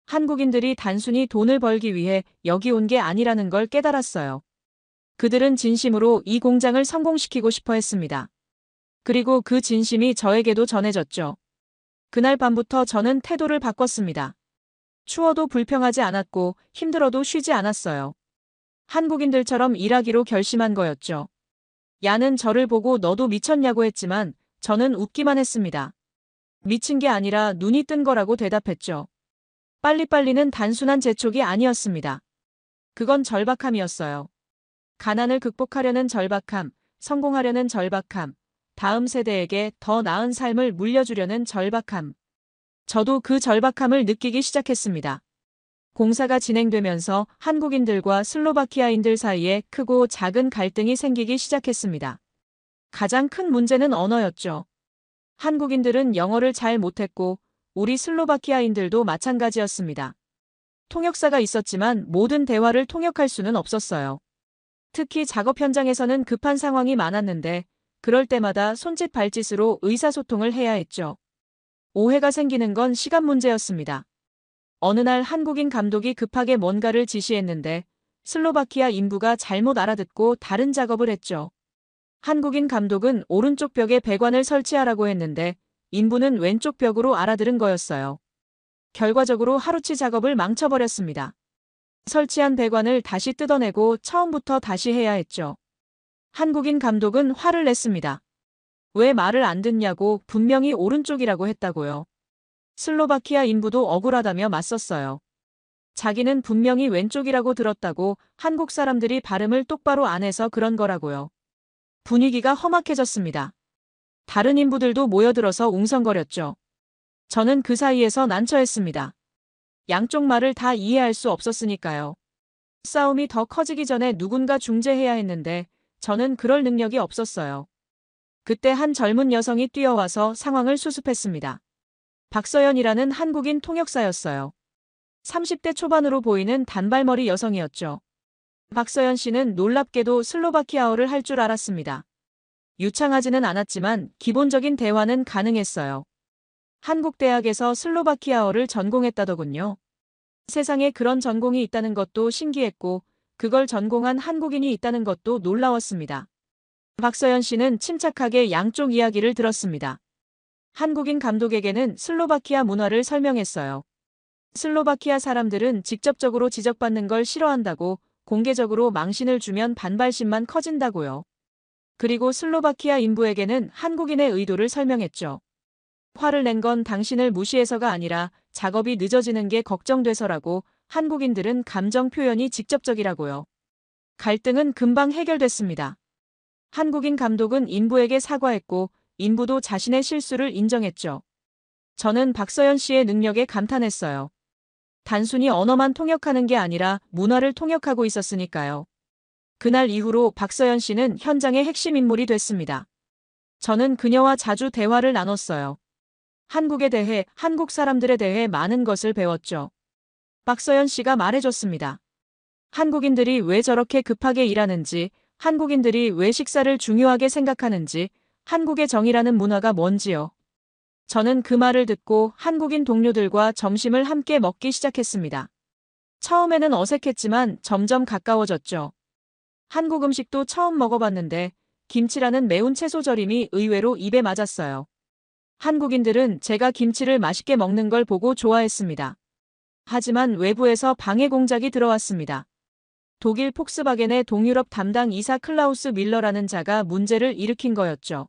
한국인들이 단순히 돈을 벌기 위해 여기 온 게 아니라는 걸 깨달았어요. 그들은 진심으로 이 공장을 성공시키고 싶어 했습니다. 그리고 그 진심이 저에게도 전해졌죠. 그날 밤부터 저는 태도를 바꿨습니다. 추워도 불평하지 않았고 힘들어도 쉬지 않았어요. 한국인들처럼 일하기로 결심한 거였죠. 야는 저를 보고 너도 미쳤냐고 했지만 저는 웃기만 했습니다. 미친 게 아니라 눈이 뜬 거라고 대답했죠. 빨리빨리는 단순한 재촉이 아니었습니다. 그건 절박함이었어요. 가난을 극복하려는 절박함, 성공하려는 절박함, 다음 세대에게 더 나은 삶을 물려주려는 절박함. 저도 그 절박함을 느끼기 시작했습니다. 공사가 진행되면서 한국인들과 슬로바키아인들 사이에 크고 작은 갈등이 생기기 시작했습니다. 가장 큰 문제는 언어였죠. 한국인들은 영어를 잘 못했고 우리 슬로바키아인들도 마찬가지였습니다. 통역사가 있었지만 모든 대화를 통역할 수는 없었어요. 특히 작업 현장에서는 급한 상황이 많았는데 그럴 때마다 손짓 발짓으로 의사소통을 해야 했죠. 오해가 생기는 건 시간 문제였습니다. 어느 날 한국인 감독이 급하게 뭔가를 지시했는데 슬로바키아 인부가 잘못 알아듣고 다른 작업을 했죠. 한국인 감독은 오른쪽 벽에 배관을 설치하라고 했는데 인부는 왼쪽 벽으로 알아들은 거였어요. 결과적으로 하루치 작업을 망쳐버렸습니다. 설치한 배관을 다시 뜯어내고 처음부터 다시 해야 했죠. 한국인 감독은 화를 냈습니다. 왜 말을 안 듣냐고 분명히 오른쪽이라고 했다고요. 슬로바키아 인부도 억울하다며 맞섰어요. 자기는 분명히 왼쪽이라고 들었다고 한국 사람들이 발음을 똑바로 안 해서 그런 거라고요. 분위기가 험악해졌습니다. 다른 인부들도 모여들어서 웅성거렸죠. 저는 그 사이에서 난처했습니다. 양쪽 말을 다 이해할 수 없었으니까요. 싸움이 더 커지기 전에 누군가 중재해야 했는데 저는 그럴 능력이 없었어요. 그때 한 젊은 여성이 뛰어와서 상황을 수습했습니다. 박서연이라는 한국인 통역사였어요. 30대 초반으로 보이는 단발머리 여성이었죠. 박서연 씨는 놀랍게도 슬로바키아어를 할 줄 알았습니다. 유창하지는 않았지만 기본적인 대화는 가능했어요. 한국 대학에서 슬로바키아어를 전공했다더군요. 세상에 그런 전공이 있다는 것도 신기했고 그걸 전공한 한국인이 있다는 것도 놀라웠습니다. 박서연 씨는 침착하게 양쪽 이야기를 들었습니다. 한국인 감독에게는 슬로바키아 문화를 설명했어요. 슬로바키아 사람들은 직접적으로 지적받는 걸 싫어한다고 공개적으로 망신을 주면 반발심만 커진다고요. 그리고 슬로바키아 인부에게는 한국인의 의도를 설명했죠. 화를 낸 건 당신을 무시해서가 아니라 작업이 늦어지는 게 걱정돼서라고 한국인들은 감정 표현이 직접적이라고요. 갈등은 금방 해결됐습니다. 한국인 감독은 인부에게 사과했고 인부도 자신의 실수를 인정했죠. 저는 박서연 씨의 능력에 감탄했어요. 단순히 언어만 통역하는 게 아니라 문화를 통역하고 있었으니까요. 그날 이후로 박서연 씨는 현장의 핵심 인물이 됐습니다. 저는 그녀와 자주 대화를 나눴어요. 한국에 대해, 한국 사람들에 대해 많은 것을 배웠죠. 박서연 씨가 말해줬습니다. 한국인들이 왜 저렇게 급하게 일하는지, 한국인들이 왜 식사를 중요하게 생각하는지, 한국의 정이라는 문화가 뭔지요. 저는 그 말을 듣고 한국인 동료들과 점심을 함께 먹기 시작했습니다. 처음에는 어색했지만 점점 가까워졌죠. 한국 음식도 처음 먹어봤는데 김치라는 매운 채소 절임이 의외로 입에 맞았어요. 한국인들은 제가 김치를 맛있게 먹는 걸 보고 좋아했습니다. 하지만 외부에서 방해 공작이 들어왔습니다. 독일 폭스바겐의 동유럽 담당 이사 클라우스 밀러라는 자가 문제를 일으킨 거였죠.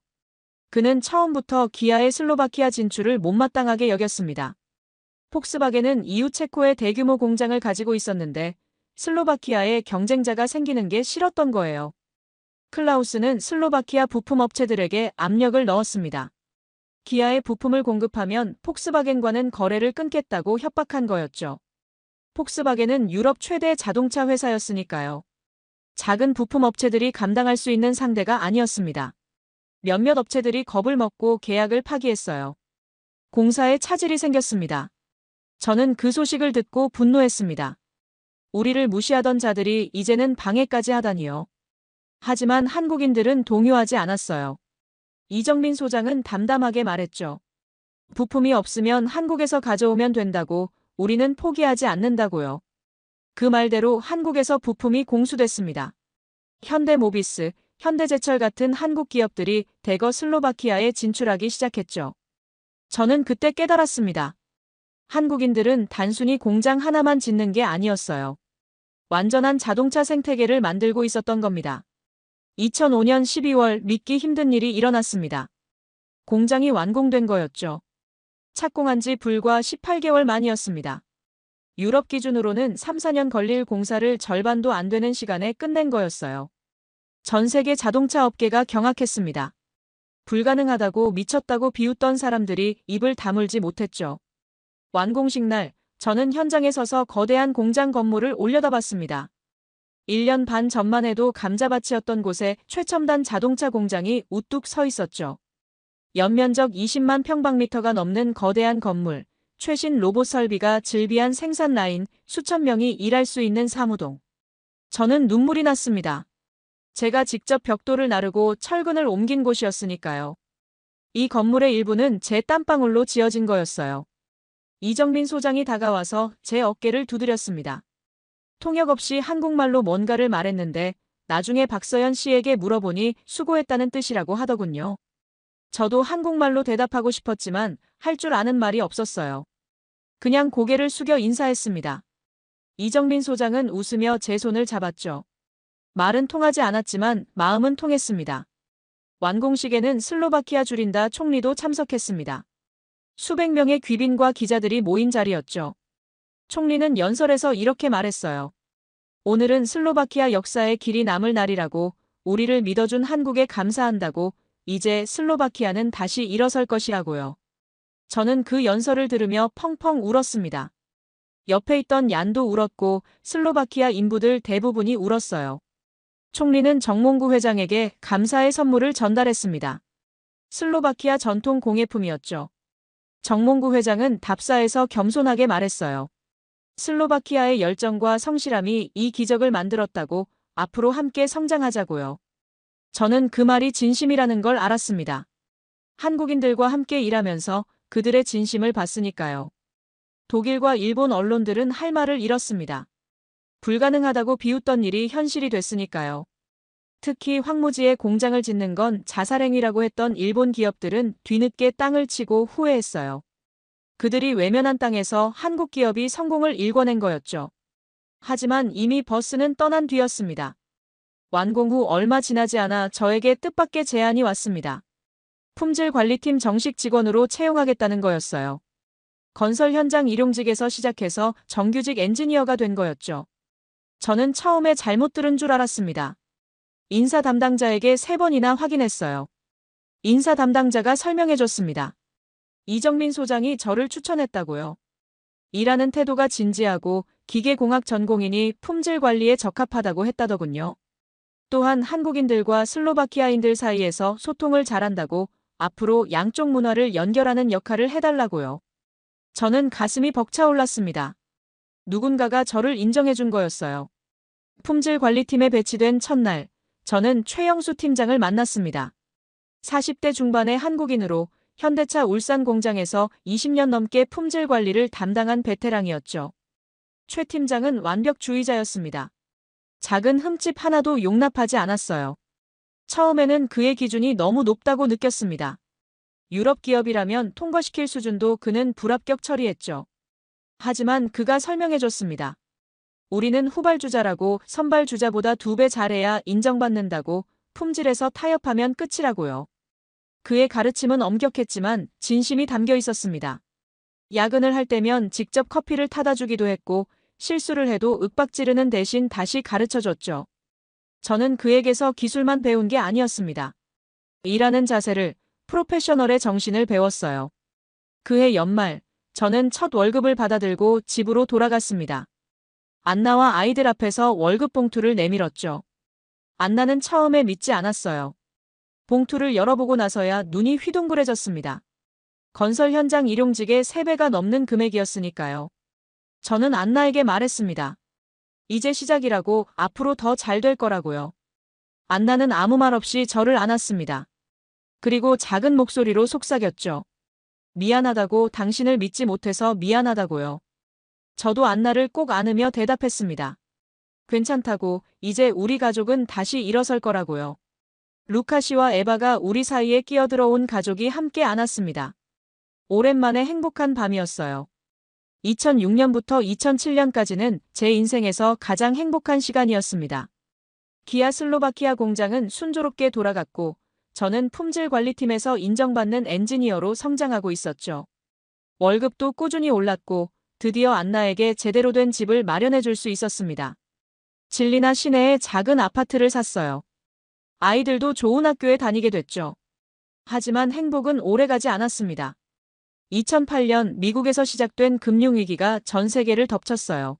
그는 처음부터 기아의 슬로바키아 진출을 못마땅하게 여겼습니다. 폭스바겐은 이웃 체코의 대규모 공장을 가지고 있었는데 슬로바키아에 경쟁자가 생기는 게 싫었던 거예요. 클라우스는 슬로바키아 부품 업체들에게 압력을 넣었습니다. 기아의 부품을 공급하면 폭스바겐과는 거래를 끊겠다고 협박한 거였죠. 폭스바겐은 유럽 최대 자동차 회사였으니까요. 작은 부품 업체들이 감당할 수 있는 상대가 아니었습니다. 몇몇 업체들이 겁을 먹고 계약을 파기했어요. 공사에 차질이 생겼습니다. 저는 그 소식을 듣고 분노했습니다. 우리를 무시하던 자들이 이제는 방해까지 하다니요. 하지만 한국인들은 동요하지 않았어요. 이정민 소장은 담담하게 말했죠. 부품이 없으면 한국에서 가져오면 된다고, 우리는 포기하지 않는다고요. 그 말대로 한국에서 부품이 공수됐습니다. 현대모비스, 현대제철 같은 한국 기업들이 대거 슬로바키아에 진출하기 시작했죠. 저는 그때 깨달았습니다. 한국인들은 단순히 공장 하나만 짓는 게 아니었어요. 완전한 자동차 생태계를 만들고 있었던 겁니다. 2005년 12월 믿기 힘든 일이 일어났습니다. 공장이 완공된 거였죠. 착공한 지 불과 18개월 만이었습니다. 유럽 기준으로는 3, 4년 걸릴 공사를 절반도 안 되는 시간에 끝낸 거였어요. 전 세계 자동차 업계가 경악했습니다. 불가능하다고 미쳤다고 비웃던 사람들이 입을 다물지 못했죠. 완공식 날, 저는 현장에 서서 거대한 공장 건물을 올려다봤습니다. 1년 반 전만 해도 감자밭이었던 곳에 최첨단 자동차 공장이 우뚝 서 있었죠. 연면적 20만 평방미터가 넘는 거대한 건물, 최신 로봇 설비가 즐비한 생산 라인, 수천 명이 일할 수 있는 사무동. 저는 눈물이 났습니다. 제가 직접 벽돌을 나르고 철근을 옮긴 곳이었으니까요. 이 건물의 일부는 제 땀방울로 지어진 거였어요. 이정빈 소장이 다가와서 제 어깨를 두드렸습니다. 통역 없이 한국말로 뭔가를 말했는데 나중에 박서연 씨에게 물어보니 수고했다는 뜻이라고 하더군요. 저도 한국말로 대답하고 싶었지만 할 줄 아는 말이 없었어요. 그냥 고개를 숙여 인사했습니다. 이정빈 소장은 웃으며 제 손을 잡았죠. 말은 통하지 않았지만 마음은 통했습니다. 완공식에는 슬로바키아 주린다 총리도 참석했습니다. 수백 명의 귀빈과 기자들이 모인 자리였죠. 총리는 연설에서 이렇게 말했어요. 오늘은 슬로바키아 역사의 길이 남을 날이라고, 우리를 믿어준 한국에 감사한다고, 이제 슬로바키아는 다시 일어설 것이라고요. 저는 그 연설을 들으며 펑펑 울었습니다. 옆에 있던 얀도 울었고 슬로바키아 인부들 대부분이 울었어요. 총리는 정몽구 회장에게 감사의 선물을 전달했습니다. 슬로바키아 전통 공예품이었죠. 정몽구 회장은 답사에서 겸손하게 말했어요. 슬로바키아의 열정과 성실함이 이 기적을 만들었다고, 앞으로 함께 성장하자고요. 저는 그 말이 진심이라는 걸 알았습니다. 한국인들과 함께 일하면서 그들의 진심을 봤으니까요. 독일과 일본 언론들은 할 말을 잃었습니다. 불가능하다고 비웃던 일이 현실이 됐으니까요. 특히 황무지에 공장을 짓는 건 자살행위라고 했던 일본 기업들은 뒤늦게 땅을 치고 후회했어요. 그들이 외면한 땅에서 한국 기업이 성공을 일궈낸 거였죠. 하지만 이미 버스는 떠난 뒤였습니다. 완공 후 얼마 지나지 않아 저에게 뜻밖의 제안이 왔습니다. 품질관리팀 정식 직원으로 채용하겠다는 거였어요. 건설 현장 일용직에서 시작해서 정규직 엔지니어가 된 거였죠. 저는 처음에 잘못 들은 줄 알았습니다. 인사 담당자에게 3번이나 확인했어요. 인사 담당자가 설명해줬습니다. 이정민 소장이 저를 추천했다고요. 일하는 태도가 진지하고 기계공학 전공이니 품질 관리에 적합하다고 했다더군요. 또한 한국인들과 슬로바키아인들 사이에서 소통을 잘한다고, 앞으로 양쪽 문화를 연결하는 역할을 해달라고요. 저는 가슴이 벅차올랐습니다. 누군가가 저를 인정해준 거였어요. 품질관리팀에 배치된 첫날, 저는 최영수 팀장을 만났습니다. 40대 중반의 한국인으로 현대차 울산 공장에서 20년 넘게 품질 관리를 담당한 베테랑이었죠. 최 팀장은 완벽주의자였습니다. 작은 흠집 하나도 용납하지 않았어요. 처음에는 그의 기준이 너무 높다고 느꼈습니다. 유럽 기업이라면 통과시킬 수준도 그는 불합격 처리했죠. 하지만 그가 설명해줬습니다. 우리는 후발주자라고, 선발주자보다 2배 잘해야 인정받는다고, 품질에서 타협하면 끝이라고요. 그의 가르침은 엄격했지만 진심이 담겨 있었습니다. 야근을 할 때면 직접 커피를 타다 주기도 했고, 실수를 해도 윽박지르는 대신 다시 가르쳐줬죠. 저는 그에게서 기술만 배운 게 아니었습니다. 일하는 자세를, 프로페셔널의 정신을 배웠어요. 그해 연말, 저는 첫 월급을 받아들고 집으로 돌아갔습니다. 안나와 아이들 앞에서 월급 봉투를 내밀었죠. 안나는 처음에 믿지 않았어요. 봉투를 열어보고 나서야 눈이 휘둥그레졌습니다. 건설 현장 일용직의 3배가 넘는 금액이었으니까요. 저는 안나에게 말했습니다. 이제 시작이라고, 앞으로 더 잘 될 거라고요. 안나는 아무 말 없이 저를 안았습니다. 그리고 작은 목소리로 속삭였죠. 미안하다고, 당신을 믿지 못해서 미안하다고요. 저도 안나를 꼭 안으며 대답했습니다. 괜찮다고, 이제 우리 가족은 다시 일어설 거라고요. 루카 씨와 에바가 우리 사이에 끼어들어온 가족이 함께 안았습니다. 오랜만에 행복한 밤이었어요. 2006년부터 2007년까지는 제 인생에서 가장 행복한 시간이었습니다. 기아 슬로바키아 공장은 순조롭게 돌아갔고 저는 품질 관리팀에서 인정받는 엔지니어로 성장하고 있었죠. 월급도 꾸준히 올랐고 드디어 안나에게 제대로 된 집을 마련해 줄 수 있었습니다. 진리나 시내에 작은 아파트를 샀어요. 아이들도 좋은 학교에 다니게 됐죠. 하지만 행복은 오래가지 않았습니다. 2008년 미국에서 시작된 금융위기가 전 세계를 덮쳤어요.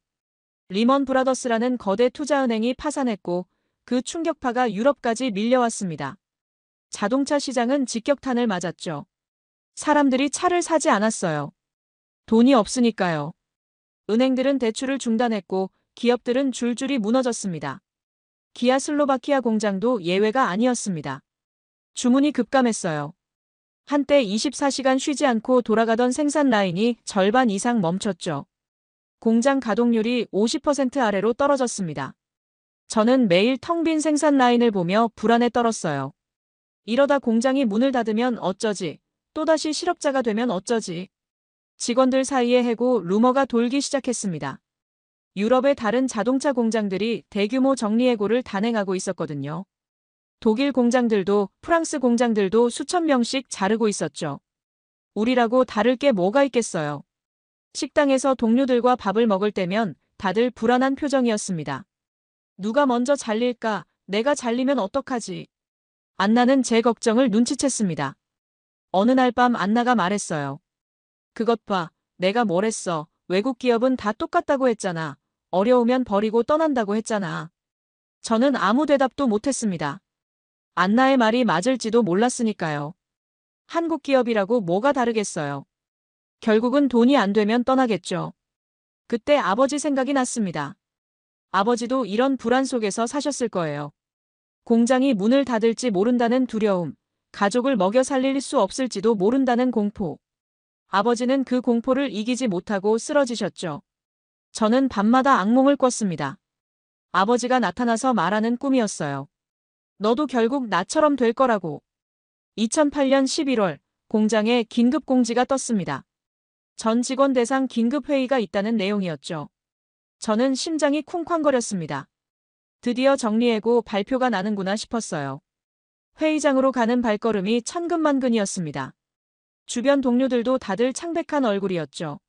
리먼 브라더스라는 거대 투자은행이 파산했고 그 충격파가 유럽까지 밀려왔습니다. 자동차 시장은 직격탄을 맞았죠. 사람들이 차를 사지 않았어요. 돈이 없으니까요. 은행들은 대출을 중단했고 기업들은 줄줄이 무너졌습니다. 기아 슬로바키아 공장도 예외가 아니었습니다. 주문이 급감했어요. 한때 24시간 쉬지 않고 돌아가던 생산 라인이 절반 이상 멈췄죠. 공장 가동률이 50% 아래로 떨어졌습니다. 저는 매일 텅 빈 생산 라인을 보며 불안에 떨었어요. 이러다 공장이 문을 닫으면 어쩌지? 또다시 실업자가 되면 어쩌지? 직원들 사이에 해고 루머가 돌기 시작했습니다. 유럽의 다른 자동차 공장들이 대규모 정리해고를 단행하고 있었거든요. 독일 공장들도 프랑스 공장들도 수천 명씩 자르고 있었죠. 우리라고 다를 게 뭐가 있겠어요. 식당에서 동료들과 밥을 먹을 때면 다들 불안한 표정이었습니다. 누가 먼저 잘릴까? 내가 잘리면 어떡하지? 안나는 제 걱정을 눈치챘습니다. 어느 날 밤 안나가 말했어요. 그것 봐, 내가 뭘 했어. 외국 기업은 다 똑같다고 했잖아. 어려우면 버리고 떠난다고 했잖아. 저는 아무 대답도 못했습니다. 안나의 말이 맞을지도 몰랐으니까요. 한국 기업이라고 뭐가 다르겠어요. 결국은 돈이 안 되면 떠나겠죠. 그때 아버지 생각이 났습니다. 아버지도 이런 불안 속에서 사셨을 거예요. 공장이 문을 닫을지 모른다는 두려움, 가족을 먹여 살릴 수 없을지도 모른다는 공포. 아버지는 그 공포를 이기지 못하고 쓰러지셨죠. 저는 밤마다 악몽을 꿨습니다. 아버지가 나타나서 말하는 꿈이었어요. 너도 결국 나처럼 될 거라고. 2008년 11월 공장에 긴급 공지가 떴습니다. 전 직원 대상 긴급 회의가 있다는 내용이었죠. 저는 심장이 쿵쾅거렸습니다. 드디어 정리해고 발표가 나는구나 싶었어요. 회의장으로 가는 발걸음이 천근만근이었습니다. 주변 동료들도 다들 창백한 얼굴이었죠.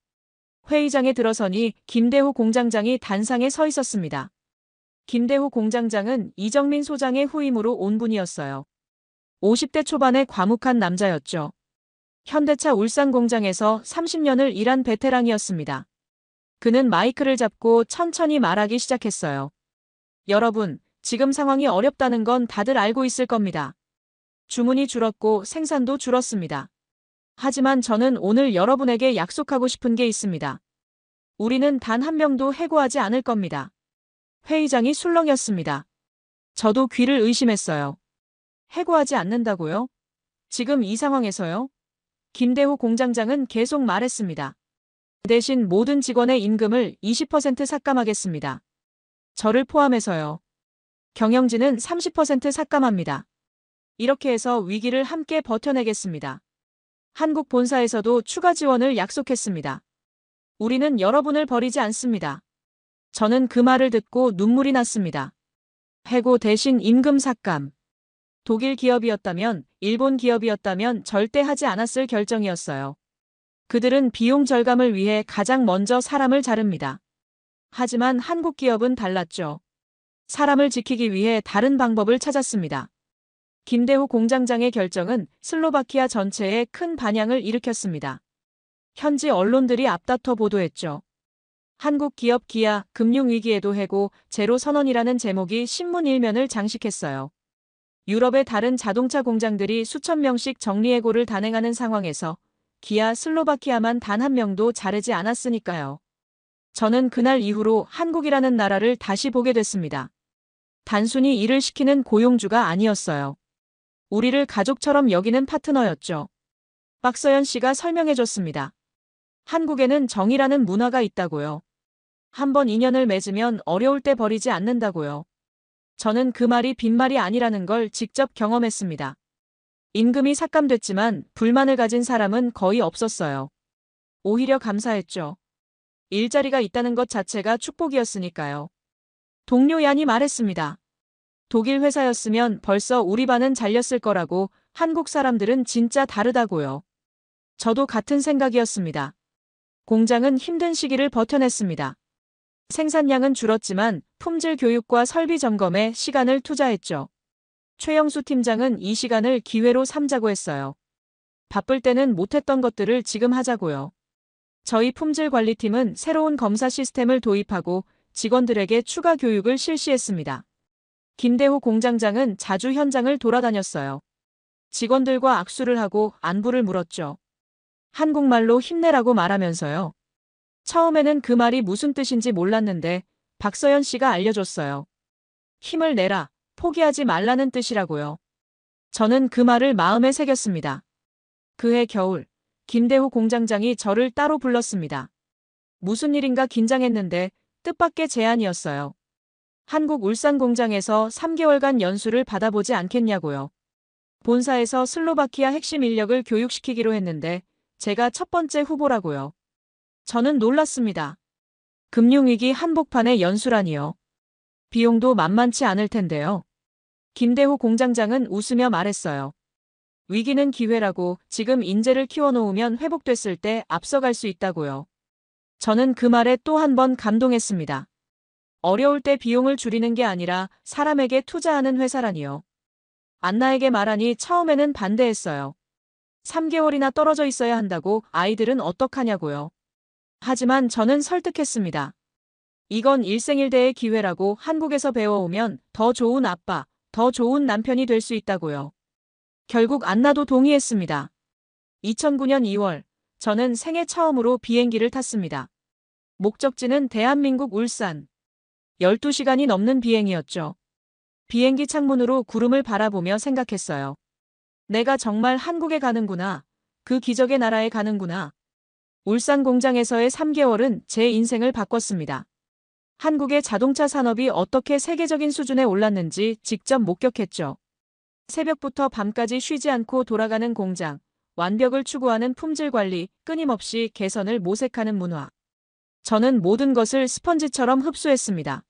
회의장에 들어서니 김대호 공장장이 단상에 서 있었습니다. 김대호 공장장은 이정민 소장의 후임으로 온 분이었어요. 50대 초반의 과묵한 남자였죠. 현대차 울산 공장에서 30년을 일한 베테랑이었습니다. 그는 마이크를 잡고 천천히 말하기 시작했어요. 여러분, 지금 상황이 어렵다는 건 다들 알고 있을 겁니다. 주문이 줄었고 생산도 줄었습니다. 하지만 저는 오늘 여러분에게 약속하고 싶은 게 있습니다. 우리는 단 한 명도 해고하지 않을 겁니다. 회의장이 술렁였습니다. 저도 귀를 의심했어요. 해고하지 않는다고요? 지금 이 상황에서요? 김대호 공장장은 계속 말했습니다. 대신 모든 직원의 임금을 20% 삭감하겠습니다. 저를 포함해서요. 경영진은 30% 삭감합니다. 이렇게 해서 위기를 함께 버텨내겠습니다. 한국 본사에서도 추가 지원을 약속했습니다. 우리는 여러분을 버리지 않습니다. 저는 그 말을 듣고 눈물이 났습니다. 해고 대신 임금 삭감. 독일 기업이었다면, 일본 기업이었다면 절대 하지 않았을 결정이었어요. 그들은 비용 절감을 위해 가장 먼저 사람을 자릅니다. 하지만 한국 기업은 달랐죠. 사람을 지키기 위해 다른 방법을 찾았습니다. 김대호 공장장의 결정은 슬로바키아 전체에 큰 반향을 일으켰습니다. 현지 언론들이 앞다퉈 보도했죠. 한국 기업 기아, 금융위기에도 해고, 제로 선언이라는 제목이 신문 일면을 장식했어요. 유럽의 다른 자동차 공장들이 수천 명씩 정리해고를 단행하는 상황에서 기아 슬로바키아만 단 한 명도 자르지 않았으니까요. 저는 그날 이후로 한국이라는 나라를 다시 보게 됐습니다. 단순히 일을 시키는 고용주가 아니었어요. 우리를 가족처럼 여기는 파트너였죠. 박서연 씨가 설명해줬습니다. 한국에는 정이라는 문화가 있다고요. 한번 인연을 맺으면 어려울 때 버리지 않는다고요. 저는 그 말이 빈말이 아니라는 걸 직접 경험했습니다. 임금이 삭감됐지만 불만을 가진 사람은 거의 없었어요. 오히려 감사했죠. 일자리가 있다는 것 자체가 축복이었으니까요. 동료 얀이 말했습니다. 독일 회사였으면 벌써 우리 반은 잘렸을 거라고. 한국 사람들은 진짜 다르다고요. 저도 같은 생각이었습니다. 공장은 힘든 시기를 버텨냈습니다. 생산량은 줄었지만 품질 교육과 설비 점검에 시간을 투자했죠. 최영수 팀장은 이 시간을 기회로 삼자고 했어요. 바쁠 때는 못했던 것들을 지금 하자고요. 저희 품질관리팀은 새로운 검사 시스템을 도입하고 직원들에게 추가 교육을 실시했습니다. 김대호 공장장은 자주 현장을 돌아다녔어요. 직원들과 악수를 하고 안부를 물었죠. 한국말로 힘내라고 말하면서요. 처음에는 그 말이 무슨 뜻인지 몰랐는데 박서연 씨가 알려줬어요. 힘을 내라, 포기하지 말라는 뜻이라고요. 저는 그 말을 마음에 새겼습니다. 그해 겨울, 김대호 공장장이 저를 따로 불렀습니다. 무슨 일인가 긴장했는데 뜻밖의 제안이었어요. 한국 울산 공장에서 3개월간 연수를 받아보지 않겠냐고요. 본사에서 슬로바키아 핵심 인력을 교육시키기로 했는데 제가 첫 번째 후보라고요. 저는 놀랐습니다. 금융위기 한복판의 연수라니요. 비용도 만만치 않을 텐데요. 김대호 공장장은 웃으며 말했어요. 위기는 기회라고. 지금 인재를 키워놓으면 회복됐을 때 앞서갈 수 있다고요. 저는 그 말에 또 한 번 감동했습니다. 어려울 때 비용을 줄이는 게 아니라 사람에게 투자하는 회사라니요. 안나에게 말하니 처음에는 반대했어요. 3개월이나 떨어져 있어야 한다고. 아이들은 어떡하냐고요. 하지만 저는 설득했습니다. 이건 일생일대의 기회라고. 한국에서 배워오면 더 좋은 아빠, 더 좋은 남편이 될 수 있다고요. 결국 안나도 동의했습니다. 2009년 2월, 저는 생애 처음으로 비행기를 탔습니다. 목적지는 대한민국 울산. 12시간이 넘는 비행이었죠. 비행기 창문으로 구름을 바라보며 생각했어요. 내가 정말 한국에 가는구나. 그 기적의 나라에 가는구나. 울산 공장에서의 3개월은 제 인생을 바꿨습니다. 한국의 자동차 산업이 어떻게 세계적인 수준에 올랐는지 직접 목격했죠. 새벽부터 밤까지 쉬지 않고 돌아가는 공장, 완벽을 추구하는 품질 관리, 끊임없이 개선을 모색하는 문화. 저는 모든 것을 스펀지처럼 흡수했습니다.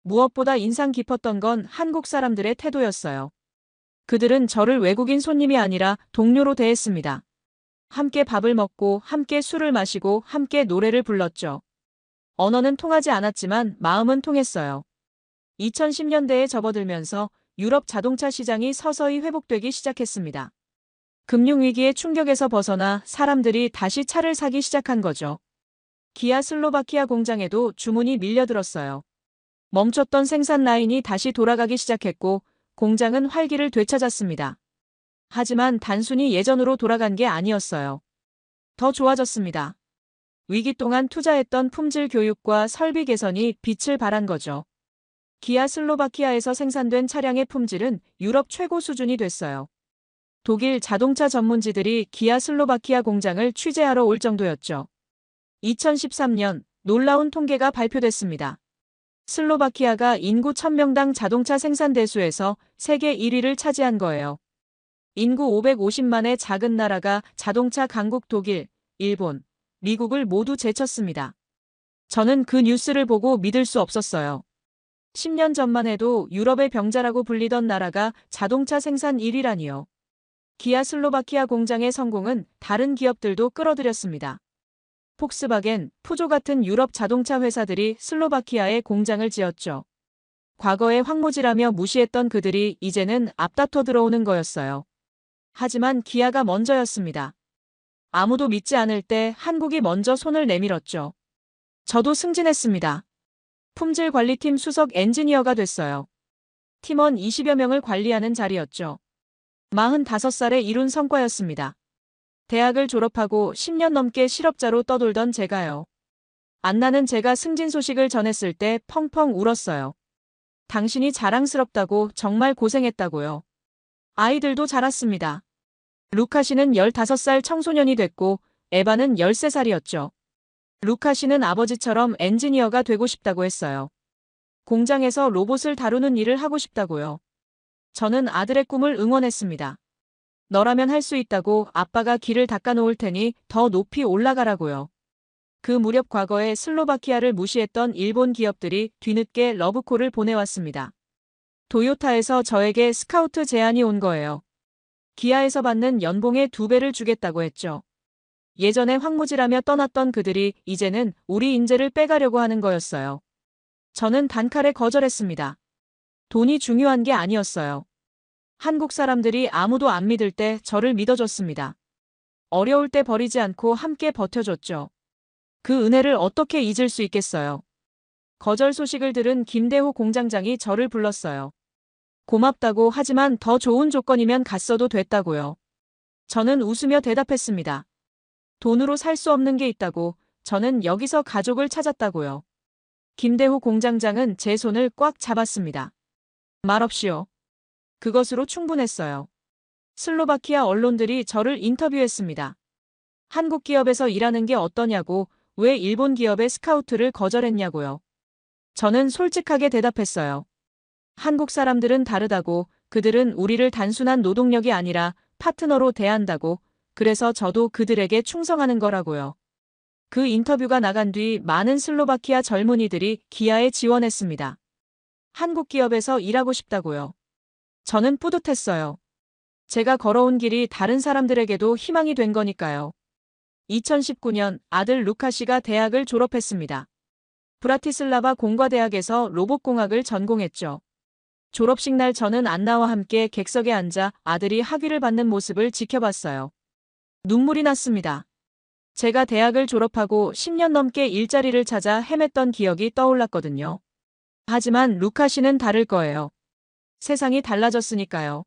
무엇보다 인상 깊었던 건 한국 사람들의 태도였어요. 그들은 저를 외국인 손님이 아니라 동료로 대했습니다. 함께 밥을 먹고 함께 술을 마시고 함께 노래를 불렀죠. 언어는 통하지 않았지만 마음은 통했어요. 2010년대에 접어들면서 유럽 자동차 시장이 서서히 회복되기 시작했습니다. 금융위기의 충격에서 벗어나 사람들이 다시 차를 사기 시작한 거죠. 기아 슬로바키아 공장에도 주문이 밀려들었어요. 멈췄던 생산 라인이 다시 돌아가기 시작했고 공장은 활기를 되찾았습니다. 하지만 단순히 예전으로 돌아간 게 아니었어요. 더 좋아졌습니다. 위기 동안 투자했던 품질 교육과 설비 개선이 빛을 발한 거죠. 기아 슬로바키아에서 생산된 차량의 품질은 유럽 최고 수준이 됐어요. 독일 자동차 전문지들이 기아 슬로바키아 공장을 취재하러 올 정도였죠. 2013년 놀라운 통계가 발표됐습니다. 슬로바키아가 인구 1000명당 자동차 생산 대수에서 세계 1위를 차지한 거예요. 인구 550만의 작은 나라가 자동차 강국 독일, 일본, 미국을 모두 제쳤습니다. 저는 그 뉴스를 보고 믿을 수 없었어요. 10년 전만 해도 유럽의 병자라고 불리던 나라가 자동차 생산 1위라니요. 기아 슬로바키아 공장의 성공은 다른 기업들도 끌어들였습니다. 폭스바겐, 푸조 같은 유럽 자동차 회사들이 슬로바키아에 공장을 지었죠. 과거에 황무지라며 무시했던 그들이 이제는 앞다퉈 들어오는 거였어요. 하지만 기아가 먼저였습니다. 아무도 믿지 않을 때 한국이 먼저 손을 내밀었죠. 저도 승진했습니다. 품질관리팀 수석 엔지니어가 됐어요. 팀원 20여 명을 관리하는 자리였죠. 45살에 이룬 성과였습니다. 대학을 졸업하고 10년 넘게 실업자로 떠돌던 제가요. 안나는 제가 승진 소식을 전했을 때 펑펑 울었어요. 당신이 자랑스럽다고. 정말 고생했다고요. 아이들도 자랐습니다. 루카 씨는 15살 청소년이 됐고 에바는 13살이었죠. 루카 씨는 아버지처럼 엔지니어가 되고 싶다고 했어요. 공장에서 로봇을 다루는 일을 하고 싶다고요. 저는 아들의 꿈을 응원했습니다. 너라면 할 수 있다고. 아빠가 길을 닦아놓을 테니 더 높이 올라가라고요. 그 무렵 과거에 슬로바키아를 무시했던 일본 기업들이 뒤늦게 러브콜을 보내왔습니다. 도요타에서 저에게 스카우트 제안이 온 거예요. 기아에서 받는 연봉의 2배를 주겠다고 했죠. 예전에 황무지라며 떠났던 그들이 이제는 우리 인재를 빼가려고 하는 거였어요. 저는 단칼에 거절했습니다. 돈이 중요한 게 아니었어요. 한국 사람들이 아무도 안 믿을 때 저를 믿어줬습니다. 어려울 때 버리지 않고 함께 버텨줬죠. 그 은혜를 어떻게 잊을 수 있겠어요. 거절 소식을 들은 김대호 공장장이 저를 불렀어요. 고맙다고 하지만 더 좋은 조건이면 갔어도 됐다고요. 저는 웃으며 대답했습니다. 돈으로 살 수 없는 게 있다고, 저는 여기서 가족을 찾았다고요. 김대호 공장장은 제 손을 꽉 잡았습니다. 말없이요. 그것으로 충분했어요. 슬로바키아 언론들이 저를 인터뷰했습니다. 한국 기업에서 일하는 게 어떠냐고, 왜 일본 기업의 스카우트를 거절했냐고요. 저는 솔직하게 대답했어요. 한국 사람들은 다르다고, 그들은 우리를 단순한 노동력이 아니라 파트너로 대한다고, 그래서 저도 그들에게 충성하는 거라고요. 그 인터뷰가 나간 뒤 많은 슬로바키아 젊은이들이 기아에 지원했습니다. 한국 기업에서 일하고 싶다고요. 저는 뿌듯했어요. 제가 걸어온 길이 다른 사람들에게도 희망이 된 거니까요. 2019년 아들 루카 씨가 대학을 졸업했습니다. 브라티슬라바 공과대학에서 로봇공학을 전공했죠. 졸업식 날 저는 안나와 함께 객석에 앉아 아들이 학위를 받는 모습을 지켜봤어요. 눈물이 났습니다. 제가 대학을 졸업하고 10년 넘게 일자리를 찾아 헤맸던 기억이 떠올랐거든요. 하지만 루카 씨는 다를 거예요. 세상이 달라졌으니까요.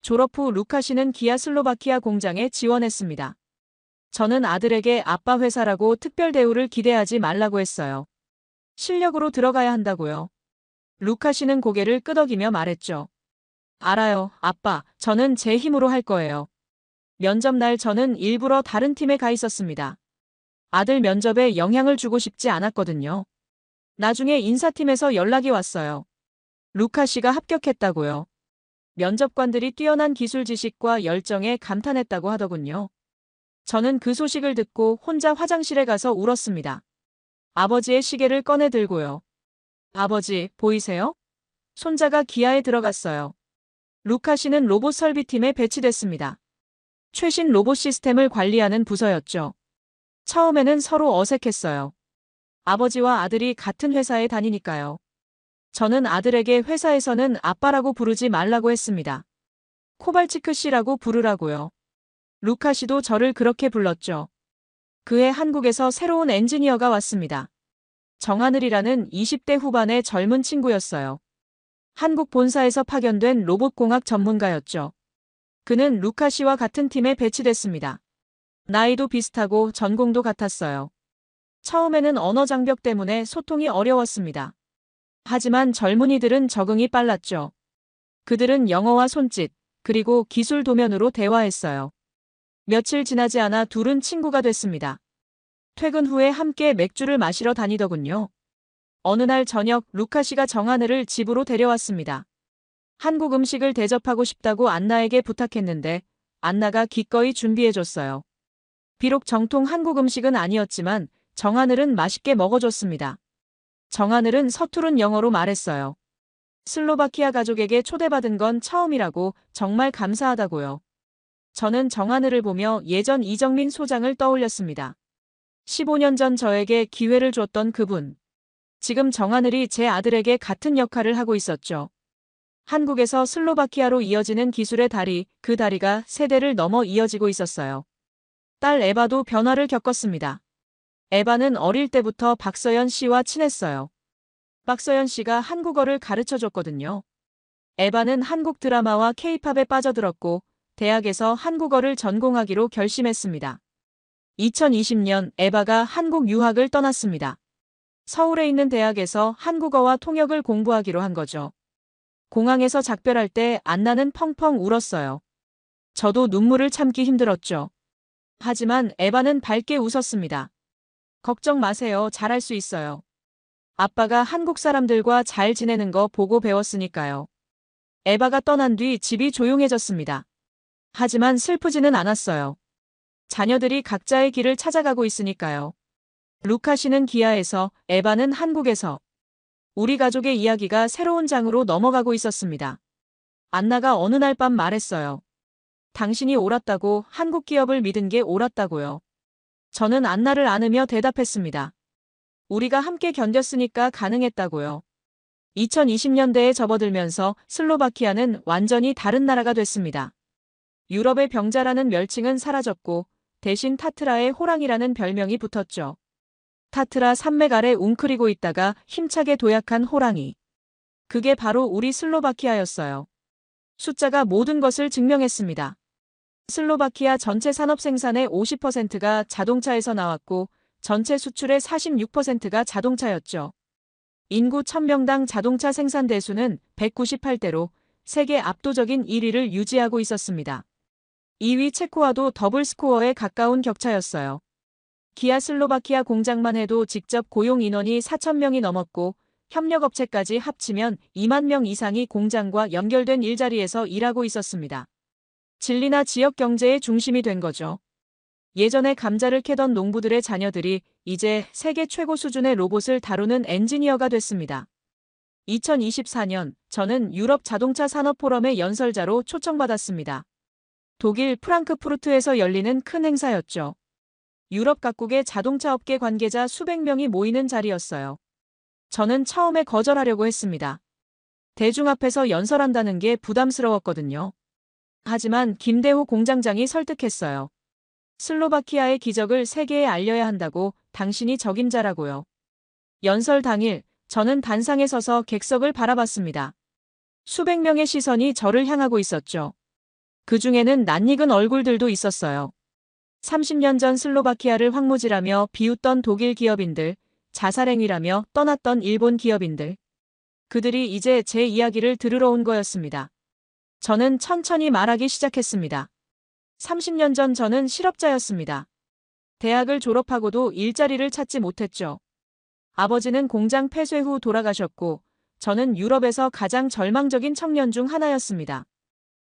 졸업 후 루카 씨는 기아 슬로바키아 공장에 지원했습니다. 저는 아들에게 아빠 회사라고 특별 대우를 기대하지 말라고 했어요. 실력으로 들어가야 한다고요. 루카 씨는 고개를 끄덕이며 말했죠. 알아요, 아빠. 저는 제 힘으로 할 거예요. 면접 날 저는 일부러 다른 팀에 가 있었습니다. 아들 면접에 영향을 주고 싶지 않았거든요. 나중에 인사팀에서 연락이 왔어요. 루카 씨가 합격했다고요. 면접관들이 뛰어난 기술 지식과 열정에 감탄했다고 하더군요. 저는 그 소식을 듣고 혼자 화장실에 가서 울었습니다. 아버지의 시계를 꺼내 들고요. 아버지, 보이세요? 손자가 기아에 들어갔어요. 루카 씨는 로봇 설비팀에 배치됐습니다. 최신 로봇 시스템을 관리하는 부서였죠. 처음에는 서로 어색했어요. 아버지와 아들이 같은 회사에 다니니까요. 저는 아들에게 회사에서는 아빠라고 부르지 말라고 했습니다. 코발치크 씨라고 부르라고요. 루카 씨도 저를 그렇게 불렀죠. 그해 한국에서 새로운 엔지니어가 왔습니다. 정하늘이라는 20대 후반의 젊은 친구였어요. 한국 본사에서 파견된 로봇공학 전문가였죠. 그는 루카 씨와 같은 팀에 배치됐습니다. 나이도 비슷하고 전공도 같았어요. 처음에는 언어 장벽 때문에 소통이 어려웠습니다. 하지만 젊은이들은 적응이 빨랐죠. 그들은 영어와 손짓, 그리고 기술 도면으로 대화했어요. 며칠 지나지 않아 둘은 친구가 됐습니다. 퇴근 후에 함께 맥주를 마시러 다니더군요. 어느 날 저녁 루카 씨가 정하늘을 집으로 데려왔습니다. 한국 음식을 대접하고 싶다고 안나에게 부탁했는데 안나가 기꺼이 준비해줬어요. 비록 정통 한국 음식은 아니었지만 정하늘은 맛있게 먹어줬습니다. 정하늘은 서투른 영어로 말했어요. 슬로바키아 가족에게 초대받은 건 처음이라고 정말 감사하다고요. 저는 정하늘을 보며 예전 이정민 소장을 떠올렸습니다. 15년 전 저에게 기회를 줬던 그분. 지금 정하늘이 제 아들에게 같은 역할을 하고 있었죠. 한국에서 슬로바키아로 이어지는 기술의 다리, 그 다리가 세대를 넘어 이어지고 있었어요. 딸 에바도 변화를 겪었습니다. 에바는 어릴 때부터 박서연 씨와 친했어요. 박서연 씨가 한국어를 가르쳐줬거든요. 에바는 한국 드라마와 케이팝에 빠져들었고 대학에서 한국어를 전공하기로 결심했습니다. 2020년 에바가 한국 유학을 떠났습니다. 서울에 있는 대학에서 한국어와 통역을 공부하기로 한 거죠. 공항에서 작별할 때 안나는 펑펑 울었어요. 저도 눈물을 참기 힘들었죠. 하지만 에바는 밝게 웃었습니다. 걱정 마세요. 잘할 수 있어요. 아빠가 한국 사람들과 잘 지내는 거 보고 배웠으니까요. 에바가 떠난 뒤 집이 조용해졌습니다. 하지만 슬프지는 않았어요. 자녀들이 각자의 길을 찾아가고 있으니까요. 루카 씨는 기아에서, 에바는 한국에서. 우리 가족의 이야기가 새로운 장으로 넘어가고 있었습니다. 안나가 어느 날 밤 말했어요. 당신이 옳았다고, 한국 기업을 믿은 게 옳았다고요. 저는 안나를 안으며 대답했습니다. 우리가 함께 견뎠으니까 가능했다고요. 2020년대에 접어들면서 슬로바키아는 완전히 다른 나라가 됐습니다. 유럽의 병자라는 멸칭은 사라졌고 대신 타트라의 호랑이라는 별명이 붙었죠. 타트라 산맥 아래 웅크리고 있다가 힘차게 도약한 호랑이. 그게 바로 우리 슬로바키아였어요. 숫자가 모든 것을 증명했습니다. 슬로바키아 전체 산업 생산의 50%가 자동차에서 나왔고 전체 수출의 46%가 자동차였죠. 인구 1000명당 자동차 생산 대수는 198대로 세계 압도적인 1위를 유지하고 있었습니다. 2위 체코와도 더블 스코어에 가까운 격차였어요. 기아 슬로바키아 공장만 해도 직접 고용 인원이 4,000명이 넘었고 협력업체까지 합치면 2만 명 이상이 공장과 연결된 일자리에서 일하고 있었습니다. 진리나 지역 경제의 중심이 된 거죠. 예전에 감자를 캐던 농부들의 자녀들이 이제 세계 최고 수준의 로봇을 다루는 엔지니어가 됐습니다. 2024년 저는 유럽 자동차 산업 포럼의 연설자로 초청받았습니다. 독일 프랑크푸르트에서 열리는 큰 행사였죠. 유럽 각국의 자동차 업계 관계자 수백 명이 모이는 자리였어요. 저는 처음에 거절하려고 했습니다. 대중 앞에서 연설한다는 게 부담스러웠거든요. 하지만 김대호 공장장이 설득했어요. 슬로바키아의 기적을 세계에 알려야 한다고, 당신이 적임자라고요. 연설 당일 저는 단상에 서서 객석을 바라봤습니다. 수백 명의 시선이 저를 향하고 있었죠. 그 중에는 낯익은 얼굴들도 있었어요. 30년 전 슬로바키아를 황무지라며 비웃던 독일 기업인들, 자살행위라며 떠났던 일본 기업인들. 그들이 이제 제 이야기를 들으러 온 거였습니다. 저는 천천히 말하기 시작했습니다. 30년 전 저는 실업자였습니다. 대학을 졸업하고도 일자리를 찾지 못했죠. 아버지는 공장 폐쇄 후 돌아가셨고 저는 유럽에서 가장 절망적인 청년 중 하나였습니다.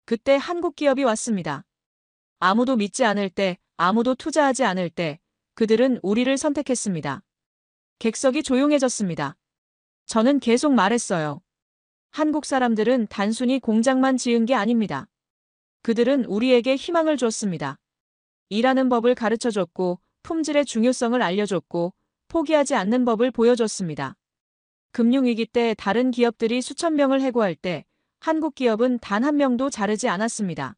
그때 한국 기업이 왔습니다. 아무도 믿지 않을 때, 아무도 투자하지 않을 때 그들은 우리를 선택했습니다. 객석이 조용해졌습니다. 저는 계속 말했어요. 한국 사람들은 단순히 공장만 지은 게 아닙니다. 그들은 우리에게 희망을 줬습니다. 일하는 법을 가르쳐줬고 품질의 중요성을 알려줬고 포기하지 않는 법을 보여줬습니다. 금융위기 때 다른 기업들이 수천 명을 해고할 때 한국 기업은 단 한 명도 자르지 않았습니다.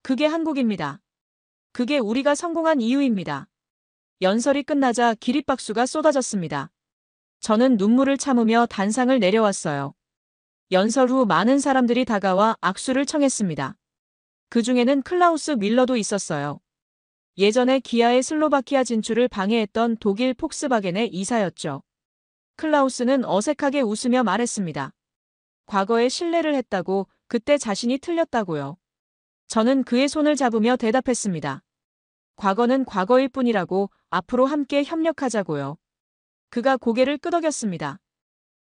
그게 한국입니다. 그게 우리가 성공한 이유입니다. 연설이 끝나자 기립박수가 쏟아졌습니다. 저는 눈물을 참으며 단상을 내려왔어요. 연설 후 많은 사람들이 다가와 악수를 청했습니다. 그 중에는 클라우스 밀러도 있었어요. 예전에 기아의 슬로바키아 진출을 방해했던 독일 폭스바겐의 이사였죠. 클라우스는 어색하게 웃으며 말했습니다. 과거에 신뢰를 했다고, 그때 자신이 틀렸다고요. 저는 그의 손을 잡으며 대답했습니다. 과거는 과거일 뿐이라고, 앞으로 함께 협력하자고요. 그가 고개를 끄덕였습니다.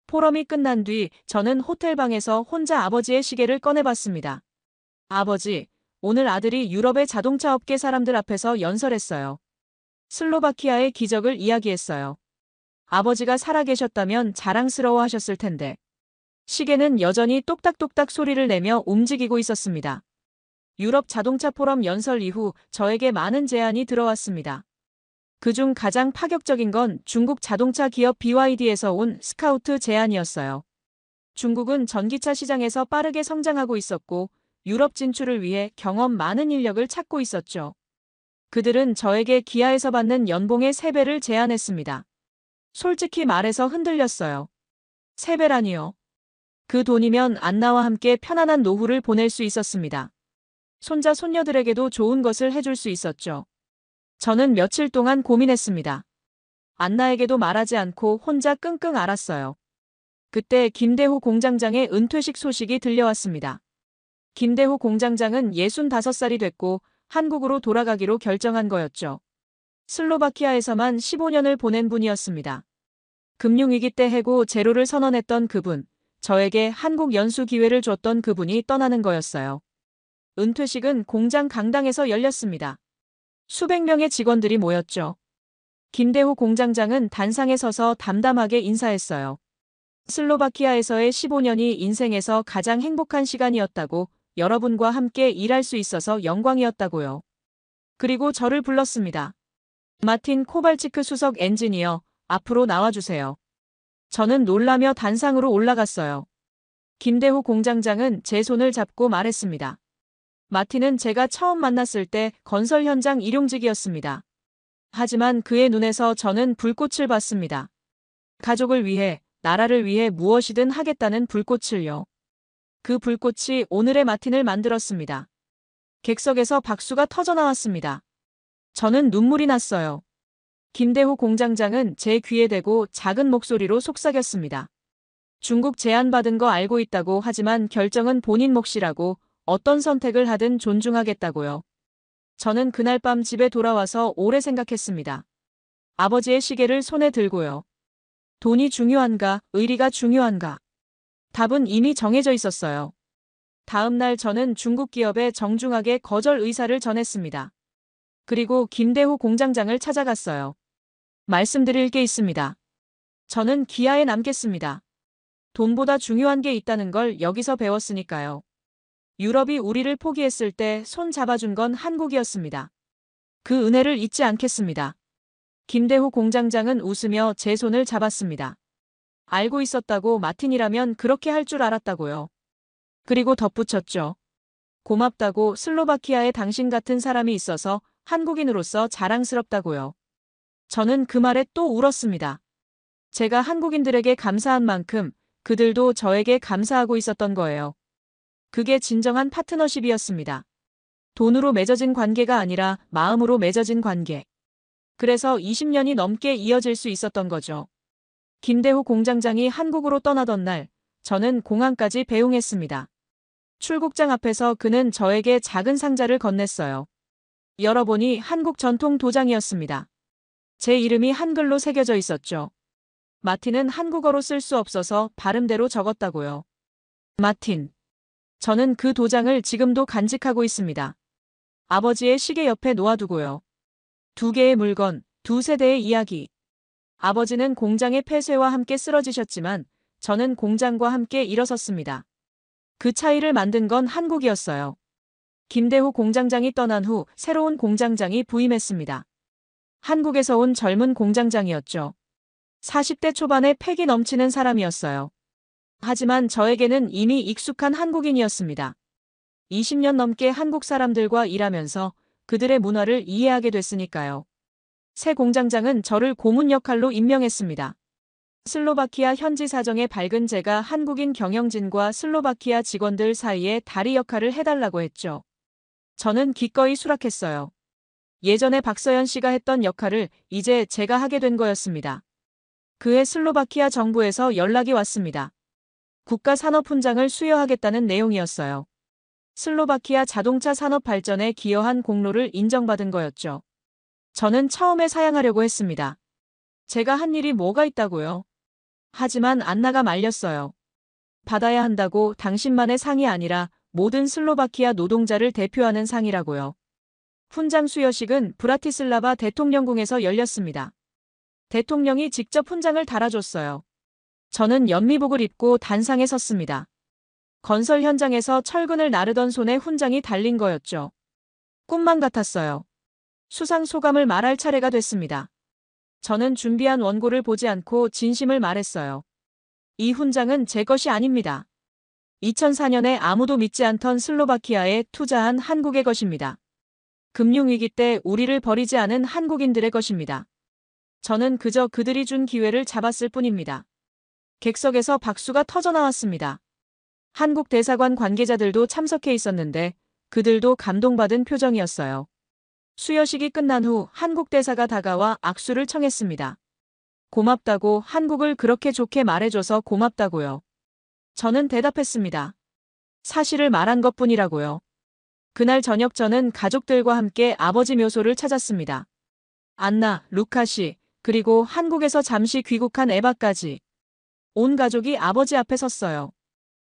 포럼이 끝난 뒤 저는 호텔방에서 혼자 아버지의 시계를 꺼내봤습니다. 아버지, 오늘 아들이 유럽의 자동차 업계 사람들 앞에서 연설했어요. 슬로바키아의 기적을 이야기했어요. 아버지가 살아계셨다면 자랑스러워 하셨을 텐데. 시계는 여전히 똑딱똑딱 소리를 내며 움직이고 있었습니다. 유럽 자동차 포럼 연설 이후 저에게 많은 제안이 들어왔습니다. 그중 가장 파격적인 건 중국 자동차 기업 BYD에서 온 스카우트 제안이었어요. 중국은 전기차 시장에서 빠르게 성장하고 있었고 유럽 진출을 위해 경험 많은 인력을 찾고 있었죠. 그들은 저에게 기아에서 받는 연봉의 3배를 제안했습니다. 솔직히 말해서 흔들렸어요. 3배라니요. 그 돈이면 안나와 함께 편안한 노후를 보낼 수 있었습니다. 손자 손녀들에게도 좋은 것을 해줄 수 있었죠. 저는 며칠 동안 고민했습니다. 안나에게도 말하지 않고 혼자 끙끙 앓았어요. 그때 김대호 공장장의 은퇴식 소식이 들려왔습니다. 김대호 공장장은 65살이 됐고 한국으로 돌아가기로 결정한 거였죠. 슬로바키아에서만 15년을 보낸 분이었습니다. 금융위기 때 해고 제로를 선언했던 그분, 저에게 한국 연수 기회를 줬던 그분이 떠나는 거였어요. 은퇴식은 공장 강당에서 열렸습니다. 수백 명의 직원들이 모였죠. 김대호 공장장은 단상에 서서 담담하게 인사했어요. 슬로바키아에서의 15년이 인생에서 가장 행복한 시간이었다고, 여러분과 함께 일할 수 있어서 영광이었다고요. 그리고 저를 불렀습니다. 마틴 코발치크 수석 엔지니어, 앞으로 나와주세요. 저는 놀라며 단상으로 올라갔어요. 김대호 공장장은 제 손을 잡고 말했습니다. 마틴은 제가 처음 만났을 때 건설 현장 일용직이었습니다. 하지만 그의 눈에서 저는 불꽃을 봤습니다. 가족을 위해, 나라를 위해 무엇이든 하겠다는 불꽃을요. 그 불꽃이 오늘의 마틴을 만들었습니다. 객석에서 박수가 터져나왔습니다. 저는 눈물이 났어요. 김대호 공장장은 제 귀에 대고 작은 목소리로 속삭였습니다. 중국 제안받은 거 알고 있다고, 하지만 결정은 본인 몫이라고, 어떤 선택을 하든 존중하겠다고요. 저는 그날 밤 집에 돌아와서 오래 생각했습니다. 아버지의 시계를 손에 들고요. 돈이 중요한가, 의리가 중요한가? 답은 이미 정해져 있었어요. 다음 날 저는 중국 기업에 정중하게 거절 의사를 전했습니다. 그리고 김대호 공장장을 찾아갔어요. 말씀드릴 게 있습니다. 저는 기아에 남겠습니다. 돈보다 중요한 게 있다는 걸 여기서 배웠으니까요. 유럽이 우리를 포기했을 때 손 잡아준 건 한국이었습니다. 그 은혜를 잊지 않겠습니다. 김대호 공장장은 웃으며 제 손을 잡았습니다. 알고 있었다고, 마틴이라면 그렇게 할 줄 알았다고요. 그리고 덧붙였죠. 고맙다고, 슬로바키아에 당신 같은 사람이 있어서 한국인으로서 자랑스럽다고요. 저는 그 말에 또 울었습니다. 제가 한국인들에게 감사한 만큼 그들도 저에게 감사하고 있었던 거예요. 그게 진정한 파트너십이었습니다. 돈으로 맺어진 관계가 아니라 마음으로 맺어진 관계. 그래서 20년이 넘게 이어질 수 있었던 거죠. 김대호 공장장이 한국으로 떠나던 날, 저는 공항까지 배웅했습니다. 출국장 앞에서 그는 저에게 작은 상자를 건넸어요. 열어보니 한국 전통 도장이었습니다. 제 이름이 한글로 새겨져 있었죠. 마틴은 한국어로 쓸 수 없어서 발음대로 적었다고요. 마틴. 저는 그 도장을 지금도 간직하고 있습니다. 아버지의 시계 옆에 놓아두고요. 두 개의 물건, 두 세대의 이야기. 아버지는 공장의 폐쇄와 함께 쓰러지셨지만 저는 공장과 함께 일어섰습니다. 그 차이를 만든 건 한국이었어요. 김대호 공장장이 떠난 후 새로운 공장장이 부임했습니다. 한국에서 온 젊은 공장장이었죠. 40대 초반의 패기 넘치는 사람이었어요. 하지만 저에게는 이미 익숙한 한국인이었습니다. 20년 넘게 한국 사람들과 일하면서 그들의 문화를 이해하게 됐으니까요. 새 공장장은 저를 고문 역할로 임명했습니다. 슬로바키아 현지 사정에 밝은 제가 한국인 경영진과 슬로바키아 직원들 사이에 다리 역할을 해달라고 했죠. 저는 기꺼이 수락했어요. 예전에 박서연 씨가 했던 역할을 이제 제가 하게 된 거였습니다. 그해 슬로바키아 정부에서 연락이 왔습니다. 국가산업훈장을 수여하겠다는 내용이었어요. 슬로바키아 자동차 산업 발전에 기여한 공로를 인정받은 거였죠. 저는 처음에 사양하려고 했습니다. 제가 한 일이 뭐가 있다고요? 하지만 안나가 말렸어요. 받아야 한다고, 당신만의 상이 아니라 모든 슬로바키아 노동자를 대표하는 상이라고요. 훈장 수여식은 브라티슬라바 대통령궁에서 열렸습니다. 대통령이 직접 훈장을 달아줬어요. 저는 연미복을 입고 단상에 섰습니다. 건설 현장에서 철근을 나르던 손에 훈장이 달린 거였죠. 꿈만 같았어요. 수상 소감을 말할 차례가 됐습니다. 저는 준비한 원고를 보지 않고 진심을 말했어요. 이 훈장은 제 것이 아닙니다. 2004년에 아무도 믿지 않던 슬로바키아에 투자한 한국의 것입니다. 금융위기 때 우리를 버리지 않은 한국인들의 것입니다. 저는 그저 그들이 준 기회를 잡았을 뿐입니다. 객석에서 박수가 터져나왔습니다. 한국 대사관 관계자들도 참석해 있었는데 그들도 감동받은 표정이었어요. 수여식이 끝난 후 한국 대사가 다가와 악수를 청했습니다. 고맙다고, 한국을 그렇게 좋게 말해줘서 고맙다고요. 저는 대답했습니다. 사실을 말한 것뿐이라고요. 그날 저녁 저는 가족들과 함께 아버지 묘소를 찾았습니다. 안나, 루카 씨, 그리고 한국에서 잠시 귀국한 에바까지. 온 가족이 아버지 앞에 섰어요.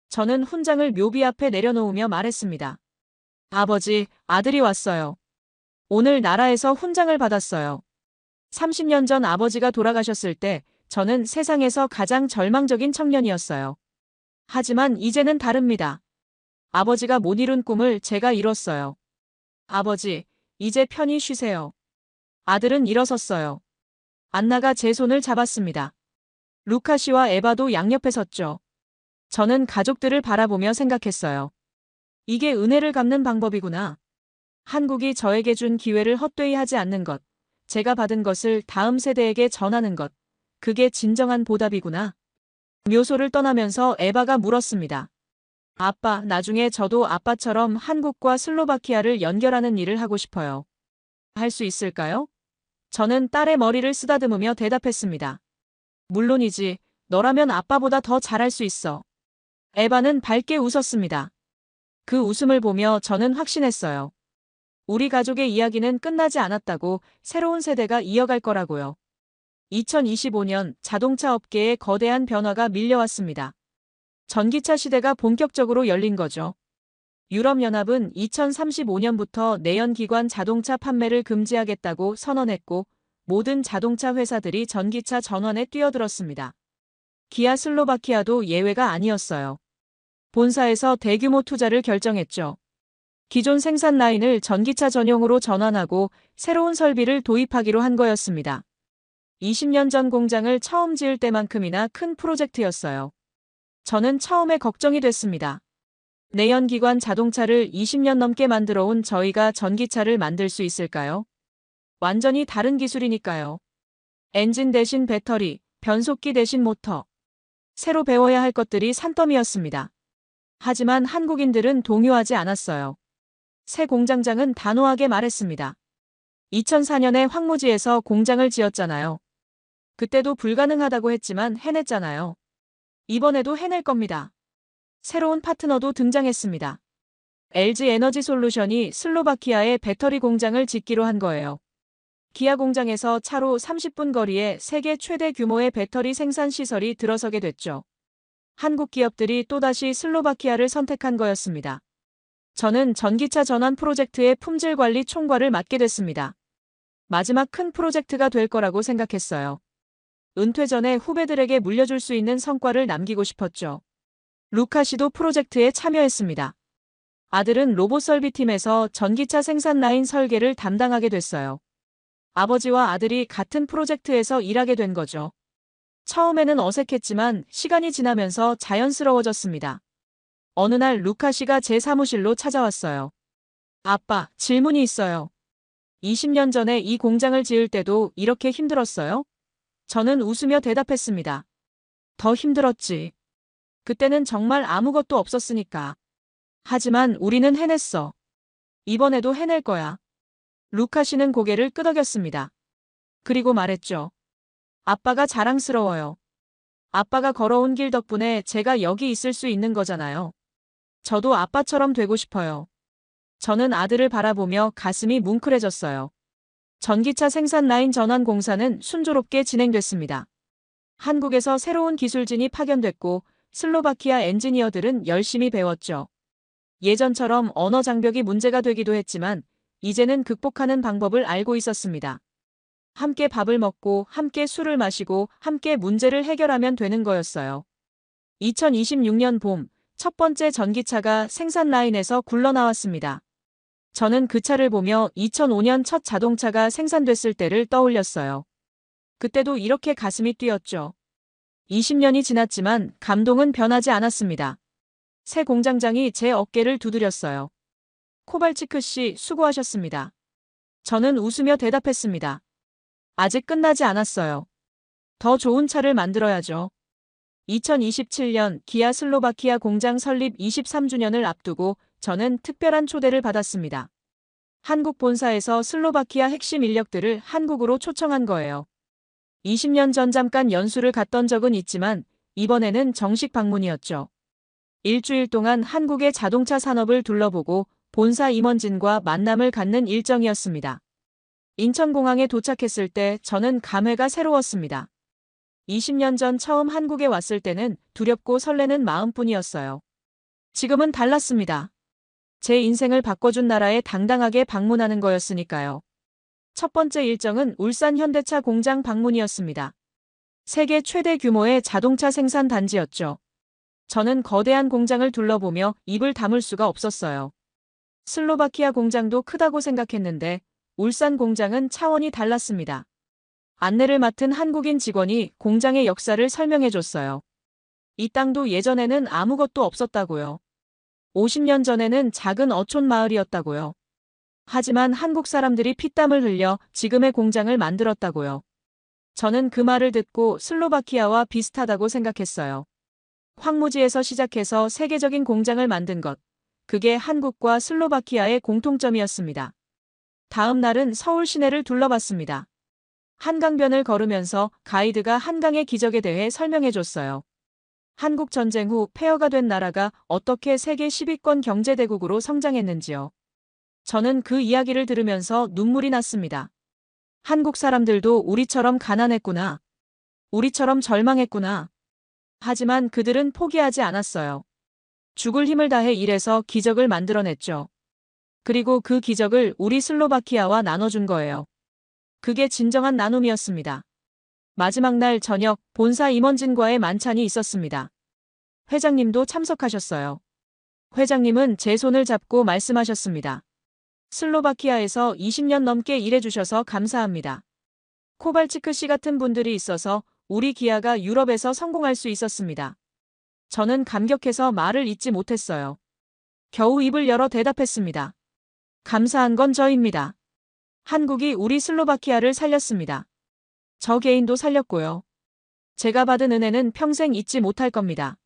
저는 훈장을 묘비 앞에 내려놓으며 말했습니다. 아버지, 아들이 왔어요. 오늘 나라에서 훈장을 받았어요. 30년 전 아버지가 돌아가셨을 때 저는 세상에서 가장 절망적인 청년이었어요. 하지만 이제는 다릅니다. 아버지가 못 이룬 꿈을 제가 이뤘어요. 아버지, 이제 편히 쉬세요. 아들은 일어섰어요. 안나가 제 손을 잡았습니다. 루카 씨와 에바도 양옆에 섰죠. 저는 가족들을 바라보며 생각했어요. 이게 은혜를 갚는 방법이구나. 한국이 저에게 준 기회를 헛되이 하지 않는 것, 제가 받은 것을 다음 세대에게 전하는 것, 그게 진정한 보답이구나. 묘소를 떠나면서 에바가 물었습니다. 아빠, 나중에 저도 아빠처럼 한국과 슬로바키아를 연결하는 일을 하고 싶어요. 할 수 있을까요? 저는 딸의 머리를 쓰다듬으며 대답했습니다. 물론이지, 너라면 아빠보다 더 잘할 수 있어. 에바는 밝게 웃었습니다. 그 웃음을 보며 저는 확신했어요. 우리 가족의 이야기는 끝나지 않았다고, 새로운 세대가 이어갈 거라고요. 2025년 자동차 업계에 거대한 변화가 밀려왔습니다. 전기차 시대가 본격적으로 열린 거죠. 유럽연합은 2035년부터 내연기관 자동차 판매를 금지하겠다고 선언했고, 모든 자동차 회사들이 전기차 전환에 뛰어들었습니다. 기아 슬로바키아도 예외가 아니었어요. 본사에서 대규모 투자를 결정했죠. 기존 생산 라인을 전기차 전용으로 전환하고 새로운 설비를 도입하기로 한 거였습니다. 20년 전 공장을 처음 지을 때만큼이나 큰 프로젝트였어요. 저는 처음에 걱정이 됐습니다. 내연기관 자동차를 20년 넘게 만들어 온 저희가 전기차를 만들 수 있을까요? 완전히 다른 기술이니까요. 엔진 대신 배터리, 변속기 대신 모터. 새로 배워야 할 것들이 산더미였습니다. 하지만 한국인들은 동요하지 않았어요. 새 공장장은 단호하게 말했습니다. 2004년에 황무지에서 공장을 지었잖아요. 그때도 불가능하다고 했지만 해냈잖아요. 이번에도 해낼 겁니다. 새로운 파트너도 등장했습니다. LG 에너지 솔루션이 슬로바키아에 배터리 공장을 짓기로 한 거예요. 기아 공장에서 차로 30분 거리에 세계 최대 규모의 배터리 생산 시설이 들어서게 됐죠. 한국 기업들이 또다시 슬로바키아를 선택한 거였습니다. 저는 전기차 전환 프로젝트의 품질 관리 총괄을 맡게 됐습니다. 마지막 큰 프로젝트가 될 거라고 생각했어요. 은퇴 전에 후배들에게 물려줄 수 있는 성과를 남기고 싶었죠. 루카 씨도 프로젝트에 참여했습니다. 아들은 로봇 설비팀에서 전기차 생산 라인 설계를 담당하게 됐어요. 아버지와 아들이 같은 프로젝트에서 일하게 된 거죠. 처음에는 어색했지만 시간이 지나면서 자연스러워졌습니다. 어느 날 루카 씨가 제 사무실로 찾아왔어요. 아빠, 질문이 있어요. 20년 전에 이 공장을 지을 때도 이렇게 힘들었어요? 저는 웃으며 대답했습니다. 더 힘들었지. 그때는 정말 아무것도 없었으니까. 하지만 우리는 해냈어. 이번에도 해낼 거야. 루카 씨는 고개를 끄덕였습니다. 그리고 말했죠. 아빠가 자랑스러워요. 아빠가 걸어온 길 덕분에 제가 여기 있을 수 있는 거잖아요. 저도 아빠처럼 되고 싶어요. 저는 아들을 바라보며 가슴이 뭉클해졌어요. 전기차 생산 라인 전환 공사는 순조롭게 진행됐습니다. 한국에서 새로운 기술진이 파견됐고 슬로바키아 엔지니어들은 열심히 배웠죠. 예전처럼 언어 장벽이 문제가 되기도 했지만 이제는 극복하는 방법을 알고 있었습니다. 함께 밥을 먹고 함께 술을 마시고 함께 문제를 해결하면 되는 거였어요. 2026년 봄, 첫 번째 전기차가 생산 라인에서 굴러나왔습니다. 저는 그 차를 보며 2005년 첫 자동차가 생산됐을 때를 떠올렸어요. 그때도 이렇게 가슴이 뛰었죠. 20년이 지났지만 감동은 변하지 않았습니다. 새 공장장이 제 어깨를 두드렸어요. 코발치크 씨, 수고하셨습니다. 저는 웃으며 대답했습니다. 아직 끝나지 않았어요. 더 좋은 차를 만들어야죠. 2027년 기아 슬로바키아 공장 설립 23주년을 앞두고 저는 특별한 초대를 받았습니다. 한국 본사에서 슬로바키아 핵심 인력들을 한국으로 초청한 거예요. 20년 전 잠깐 연수를 갔던 적은 있지만 이번에는 정식 방문이었죠. 일주일 동안 한국의 자동차 산업을 둘러보고 본사 임원진과 만남을 갖는 일정이었습니다. 인천공항에 도착했을 때 저는 감회가 새로웠습니다. 20년 전 처음 한국에 왔을 때는 두렵고 설레는 마음뿐이었어요. 지금은 달랐습니다. 제 인생을 바꿔준 나라에 당당하게 방문하는 거였으니까요. 첫 번째 일정은 울산 현대차 공장 방문이었습니다. 세계 최대 규모의 자동차 생산 단지였죠. 저는 거대한 공장을 둘러보며 입을 다물 수가 없었어요. 슬로바키아 공장도 크다고 생각했는데 울산 공장은 차원이 달랐습니다. 안내를 맡은 한국인 직원이 공장의 역사를 설명해줬어요. 이 땅도 예전에는 아무것도 없었다고요. 50년 전에는 작은 어촌 마을이었다고요. 하지만 한국 사람들이 피땀을 흘려 지금의 공장을 만들었다고요. 저는 그 말을 듣고 슬로바키아와 비슷하다고 생각했어요. 황무지에서 시작해서 세계적인 공장을 만든 것. 그게 한국과 슬로바키아의 공통점이었습니다. 다음 날은 서울 시내를 둘러봤습니다. 한강변을 걸으면서 가이드가 한강의 기적에 대해 설명해줬어요. 한국 전쟁 후 폐허가 된 나라가 어떻게 세계 10위권 경제대국으로 성장했는지요. 저는 그 이야기를 들으면서 눈물이 났습니다. 한국 사람들도 우리처럼 가난했구나. 우리처럼 절망했구나. 하지만 그들은 포기하지 않았어요. 죽을 힘을 다해 일해서 기적을 만들어냈죠. 그리고 그 기적을 우리 슬로바키아와 나눠준 거예요. 그게 진정한 나눔이었습니다. 마지막 날 저녁 본사 임원진과의 만찬이 있었습니다. 회장님도 참석하셨어요. 회장님은 제 손을 잡고 말씀하셨습니다. 슬로바키아에서 20년 넘게 일해주셔서 감사합니다. 코발치크 씨 같은 분들이 있어서 우리 기아가 유럽에서 성공할 수 있었습니다. 저는 감격해서 말을 잇지 못했어요. 겨우 입을 열어 대답했습니다. 감사한 건 저입니다. 한국이 우리 슬로바키아를 살렸습니다. 저 개인도 살렸고요. 제가 받은 은혜는 평생 잊지 못할 겁니다.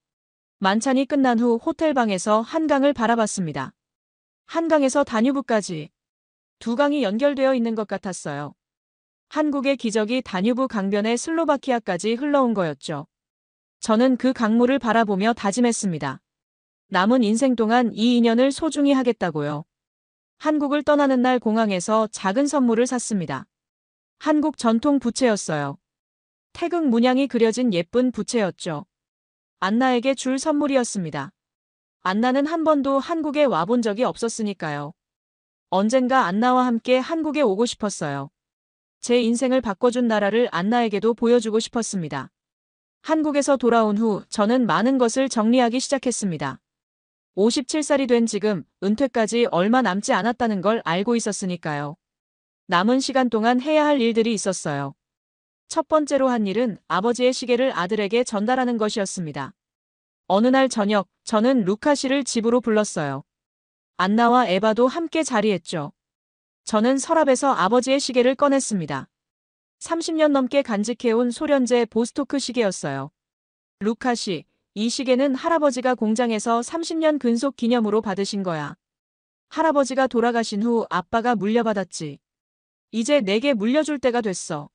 만찬이 끝난 후 호텔방에서 한강을 바라봤습니다. 한강에서 다뉴브까지 두 강이 연결되어 있는 것 같았어요. 한국의 기적이 다뉴브 강변에 슬로바키아까지 흘러온 거였죠. 저는 그 강물을 바라보며 다짐했습니다. 남은 인생 동안 이 인연을 소중히 하겠다고요. 한국을 떠나는 날 공항에서 작은 선물을 샀습니다. 한국 전통 부채였어요. 태극 문양이 그려진 예쁜 부채였죠. 안나에게 줄 선물이었습니다. 안나는 한 번도 한국에 와본 적이 없었으니까요. 언젠가 안나와 함께 한국에 오고 싶었어요. 제 인생을 바꿔준 나라를 안나에게도 보여주고 싶었습니다. 한국에서 돌아온 후 저는 많은 것을 정리하기 시작했습니다. 57살이 된 지금 은퇴까지 얼마 남지 않았다는 걸 알고 있었으니까요. 남은 시간 동안 해야 할 일들이 있었어요. 첫 번째로 한 일은 아버지의 시계를 아들에게 전달하는 것이었습니다. 어느 날 저녁 저는 루카 씨를 집으로 불렀어요. 안나와 에바도 함께 자리했죠. 저는 서랍에서 아버지의 시계를 꺼냈습니다. 30년 넘게 간직해온 소련제 보스토크 시계였어요. 루카 씨, 이 시계는 할아버지가 공장에서 30년 근속 기념으로 받으신 거야. 할아버지가 돌아가신 후 아빠가 물려받았지. 이제 내게 물려줄 때가 됐어.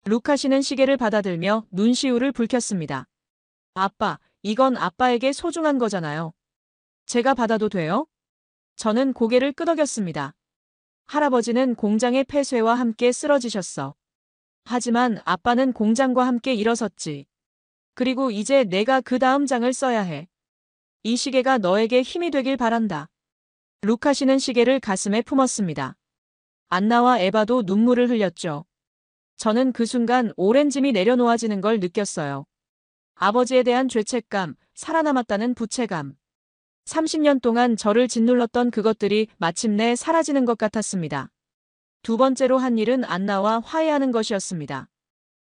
루카 씨는 시계를 받아들며 눈시울을 붉혔습니다. 아빠, 이건 아빠에게 소중한 거잖아요. 제가 받아도 돼요? 저는 고개를 끄덕였습니다. 할아버지는 공장의 폐쇄와 함께 쓰러지셨어. 하지만 아빠는 공장과 함께 일어섰지. 그리고 이제 내가 그 다음 장을 써야 해. 이 시계가 너에게 힘이 되길 바란다. 루카 씨는 시계를 가슴에 품었습니다. 안나와 에바도 눈물을 흘렸죠. 저는 그 순간 오랜 짐이 내려놓아지는 걸 느꼈어요. 아버지에 대한 죄책감, 살아남았다는 부채감. 30년 동안 저를 짓눌렀던 그것들이 마침내 사라지는 것 같았습니다. 두 번째로 한 일은 안나와 화해하는 것이었습니다.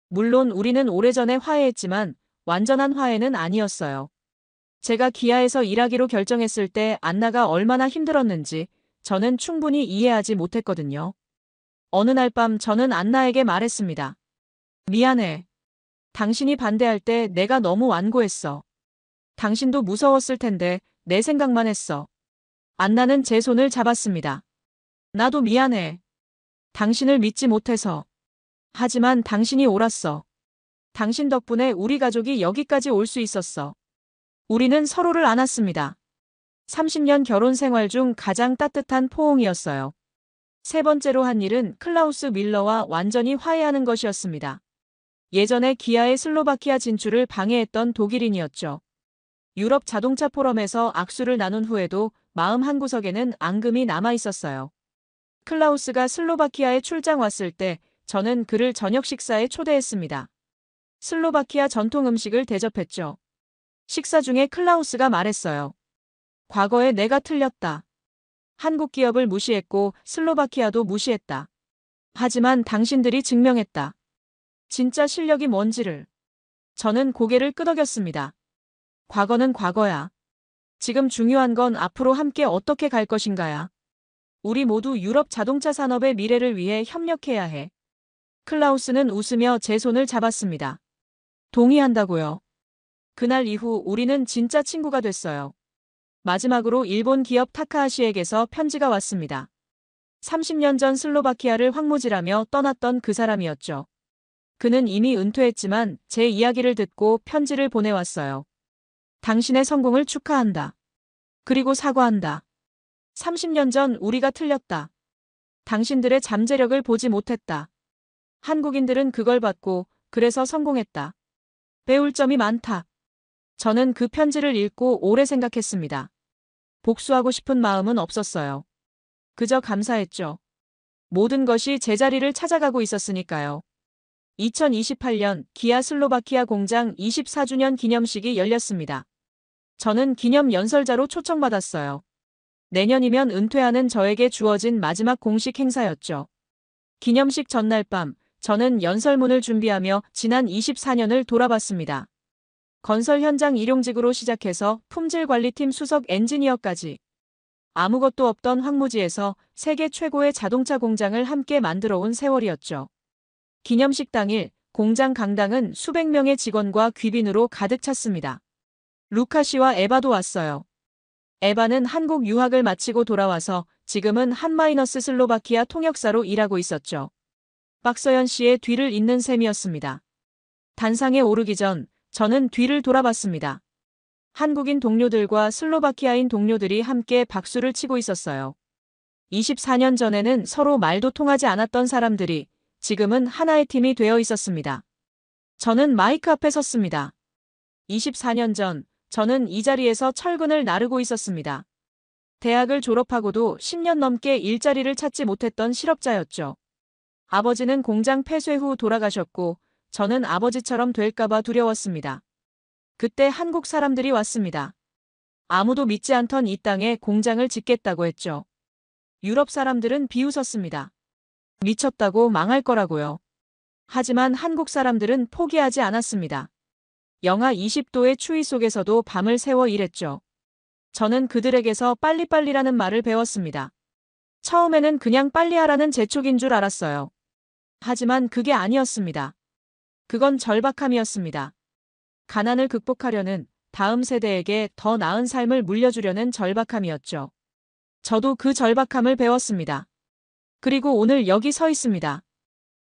물론 우리는 오래전에 화해했지만 완전한 화해는 아니었어요. 제가 기아에서 일하기로 결정했을 때 안나가 얼마나 힘들었는지 저는 충분히 이해하지 못했거든요. 어느 날 밤 저는 안나에게 말했습니다. 미안해. 당신이 반대할 때 내가 너무 완고했어. 당신도 무서웠을 텐데 내 생각만 했어. 안나는 제 손을 잡았습니다. 나도 미안해. 당신을 믿지 못해서. 하지만 당신이 옳았어. 당신 덕분에 우리 가족이 여기까지 올 수 있었어. 우리는 서로를 안았습니다. 30년 결혼 생활 중 가장 따뜻한 포옹이었어요. 세 번째로 한 일은 클라우스 밀러와 완전히 화해하는 것이었습니다. 예전에 기아의 슬로바키아 진출을 방해했던 독일인이었죠. 유럽 자동차 포럼에서 악수를 나눈 후에도 마음 한구석에는 앙금이 남아 있었어요. 클라우스가 슬로바키아에 출장 왔을 때 저는 그를 저녁 식사에 초대했습니다. 슬로바키아 전통 음식을 대접했죠. 식사 중에 클라우스가 말했어요. 과거에 내가 틀렸다. 한국 기업을 무시했고 슬로바키아도 무시했다. 하지만 당신들이 증명했다. 진짜 실력이 뭔지를. 저는 고개를 끄덕였습니다. 과거는 과거야. 지금 중요한 건 앞으로 함께 어떻게 갈 것인가야. 우리 모두 유럽 자동차 산업의 미래를 위해 협력해야 해. 클라우스는 웃으며 제 손을 잡았습니다. 동의한다고요. 그날 이후 우리는 진짜 친구가 됐어요. 마지막으로 일본 기업 타카하시에게서 편지가 왔습니다. 30년 전 슬로바키아를 황무지라며 떠났던 그 사람이었죠. 그는 이미 은퇴했지만 제 이야기를 듣고 편지를 보내왔어요. 당신의 성공을 축하한다. 그리고 사과한다. 30년 전 우리가 틀렸다. 당신들의 잠재력을 보지 못했다. 한국인들은 그걸 받고 그래서 성공했다. 배울 점이 많다. 저는 그 편지를 읽고 오래 생각했습니다. 복수하고 싶은 마음은 없었어요. 그저 감사했죠. 모든 것이 제자리를 찾아가고 있었으니까요. 2028년 기아 슬로바키아 공장 24주년 기념식이 열렸습니다. 저는 기념 연설자로 초청받았어요. 내년이면 은퇴하는 저에게 주어진 마지막 공식 행사였죠. 기념식 전날 밤, 저는 연설문을 준비하며 지난 24년을 돌아봤습니다. 건설 현장 일용직으로 시작해서 품질관리팀 수석 엔지니어까지 아무것도 없던 황무지에서 세계 최고의 자동차 공장을 함께 만들어 온 세월이었죠. 기념식 당일 공장 강당은 수백 명의 직원과 귀빈으로 가득 찼습니다. 루카 씨와 에바도 왔어요. 에바는 한국 유학을 마치고 돌아와서 지금은 한마이너스 슬로바키아 통역사로 일하고 있었죠. 박서연 씨의 뒤를 잇는 셈이었습니다. 단상에 오르기 전 저는 뒤를 돌아봤습니다. 한국인 동료들과 슬로바키아인 동료들이 함께 박수를 치고 있었어요. 24년 전에는 서로 말도 통하지 않았던 사람들이 지금은 하나의 팀이 되어 있었습니다. 저는 마이크 앞에 섰습니다. 24년 전 저는 이 자리에서 철근을 나르고 있었습니다. 대학을 졸업하고도 10년 넘게 일자리를 찾지 못했던 실업자였죠. 아버지는 공장 폐쇄 후 돌아가셨고 저는 아버지처럼 될까봐 두려웠습니다. 그때 한국 사람들이 왔습니다. 아무도 믿지 않던 이 땅에 공장을 짓겠다고 했죠. 유럽 사람들은 비웃었습니다. 미쳤다고 망할 거라고요. 하지만 한국 사람들은 포기하지 않았습니다. 영하 20도의 추위 속에서도 밤을 새워 일했죠. 저는 그들에게서 빨리빨리라는 말을 배웠습니다. 처음에는 그냥 빨리 하라는 재촉인 줄 알았어요. 하지만 그게 아니었습니다. 그건 절박함이었습니다. 가난을 극복하려는 다음 세대에게 더 나은 삶을 물려주려는 절박함이었죠. 저도 그 절박함을 배웠습니다. 그리고 오늘 여기 서 있습니다.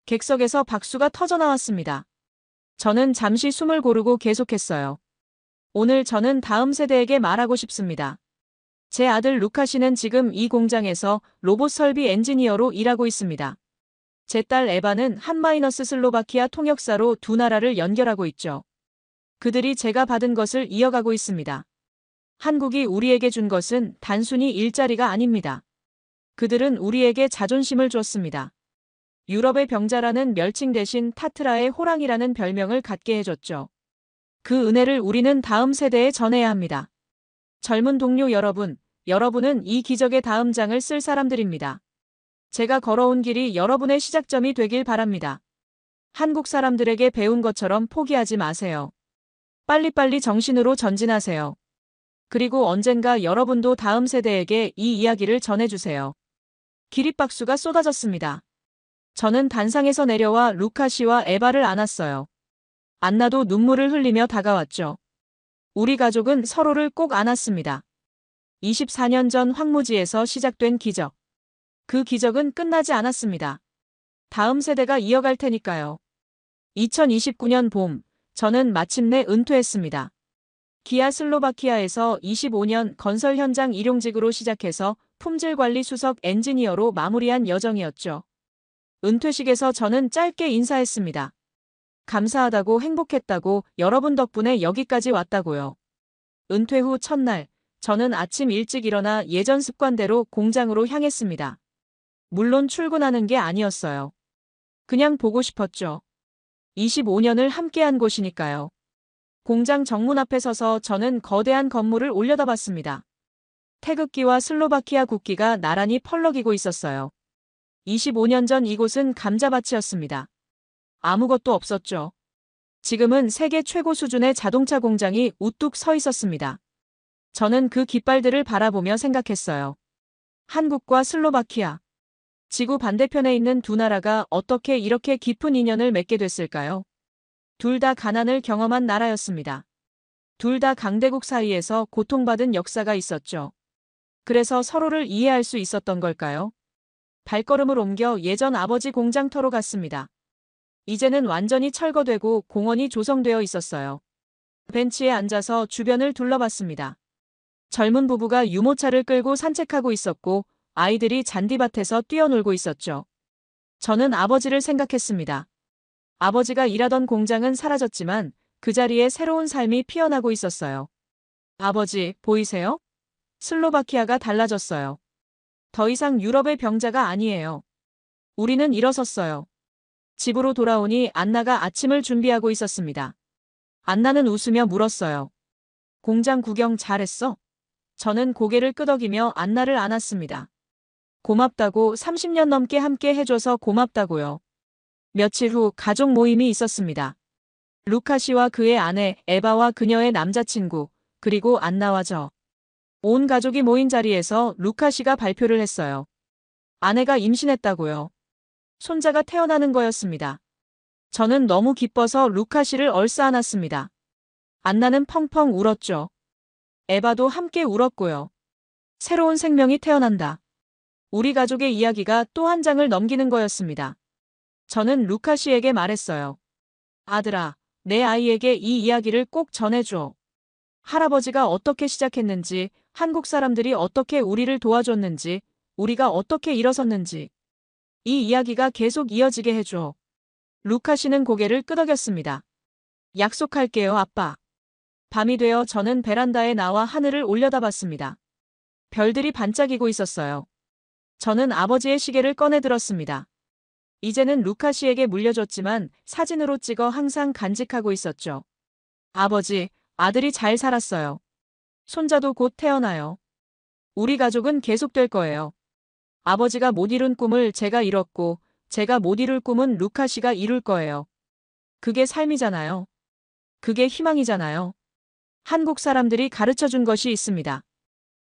객석에서 박수가 터져나왔습니다. 저는 잠시 숨을 고르고 계속했어요. 오늘 저는 다음 세대에게 말하고 싶습니다. 제 아들 루카 씨는 지금 이 공장에서 로봇 설비 엔지니어로 일하고 있습니다. 제 딸 에바는 한마이너스 슬로바키아 통역사로 두 나라를 연결하고 있죠. 그들이 제가 받은 것을 이어가고 있습니다. 한국이 우리에게 준 것은 단순히 일자리가 아닙니다. 그들은 우리에게 자존심을 줬습니다. 유럽의 병자라는 멸칭 대신 타트라의 호랑이라는 별명을 갖게 해줬죠. 그 은혜를 우리는 다음 세대에 전해야 합니다. 젊은 동료 여러분, 여러분은 이 기적의 다음 장을 쓸 사람들입니다. 제가 걸어온 길이 여러분의 시작점이 되길 바랍니다. 한국 사람들에게 배운 것처럼 포기하지 마세요. 빨리빨리 정신으로 전진하세요. 그리고 언젠가 여러분도 다음 세대에게 이 이야기를 전해주세요. 기립박수가 쏟아졌습니다. 저는 단상에서 내려와 루카 씨와 에바를 안았어요. 안나도 눈물을 흘리며 다가왔죠. 우리 가족은 서로를 꼭 안았습니다. 24년 전 황무지에서 시작된 기적. 그 기적은 끝나지 않았습니다. 다음 세대가 이어갈 테니까요. 2029년 봄, 저는 마침내 은퇴했습니다. 기아 슬로바키아에서 25년 건설 현장 일용직으로 시작해서 품질관리 수석 엔지니어로 마무리한 여정이었죠. 은퇴식에서 저는 짧게 인사했습니다. 감사하다고 행복했다고 여러분 덕분에 여기까지 왔다고요. 은퇴 후 첫날, 저는 아침 일찍 일어나 예전 습관대로 공장으로 향했습니다. 물론 출근하는 게 아니었어요. 그냥 보고 싶었죠. 25년을 함께한 곳이니까요. 공장 정문 앞에 서서 저는 거대한 건물을 올려다봤습니다. 태극기와 슬로바키아 국기가 나란히 펄럭이고 있었어요. 25년 전 이곳은 감자밭이었습니다. 아무것도 없었죠. 지금은 세계 최고 수준의 자동차 공장이 우뚝 서 있었습니다. 저는 그 깃발들을 바라보며 생각했어요. 한국과 슬로바키아. 지구 반대편에 있는 두 나라가 어떻게 이렇게 깊은 인연을 맺게 됐을까요? 둘 다 가난을 경험한 나라였습니다. 둘 다 강대국 사이에서 고통받은 역사가 있었죠. 그래서 서로를 이해할 수 있었던 걸까요? 발걸음을 옮겨 예전 아버지 공장터로 갔습니다. 이제는 완전히 철거되고 공원이 조성되어 있었어요. 벤치에 앉아서 주변을 둘러봤습니다. 젊은 부부가 유모차를 끌고 산책하고 있었고 아이들이 잔디밭에서 뛰어놀고 있었죠. 저는 아버지를 생각했습니다. 아버지가 일하던 공장은 사라졌지만 그 자리에 새로운 삶이 피어나고 있었어요. 아버지, 보이세요? 슬로바키아가 달라졌어요. 더 이상 유럽의 병자가 아니에요. 우리는 일어섰어요. 집으로 돌아오니 안나가 아침을 준비하고 있었습니다. 안나는 웃으며 물었어요. 공장 구경 잘했어? 저는 고개를 끄덕이며 안나를 안았습니다. 고맙다고 30년 넘게 함께 해줘서 고맙다고요. 며칠 후 가족 모임이 있었습니다. 루카 씨와 그의 아내 에바와 그녀의 남자친구, 그리고 안나와 저. 온 가족이 모인 자리에서 루카 씨가 발표를 했어요. 아내가 임신했다고요. 손자가 태어나는 거였습니다. 저는 너무 기뻐서 루카 씨를 얼싸안았습니다. 안나는 펑펑 울었죠. 에바도 함께 울었고요. 새로운 생명이 태어난다. 우리 가족의 이야기가 또 한 장을 넘기는 거였습니다. 저는 루카 씨에게 말했어요. 아들아, 내 아이에게 이 이야기를 꼭 전해줘. 할아버지가 어떻게 시작했는지, 한국 사람들이 어떻게 우리를 도와줬는지, 우리가 어떻게 일어섰는지. 이 이야기가 계속 이어지게 해줘. 루카 씨는 고개를 끄덕였습니다. 약속할게요, 아빠. 밤이 되어 저는 베란다에 나와 하늘을 올려다봤습니다. 별들이 반짝이고 있었어요. 저는 아버지의 시계를 꺼내 들었습니다. 이제는 루카 씨에게 물려줬지만 사진으로 찍어 항상 간직하고 있었죠. 아버지, 아들이 잘 살았어요. 손자도 곧 태어나요. 우리 가족은 계속될 거예요. 아버지가 못 이룬 꿈을 제가 이뤘고 제가 못 이룰 꿈은 루카 씨가 이룰 거예요. 그게 삶이잖아요. 그게 희망이잖아요. 한국 사람들이 가르쳐준 것이 있습니다.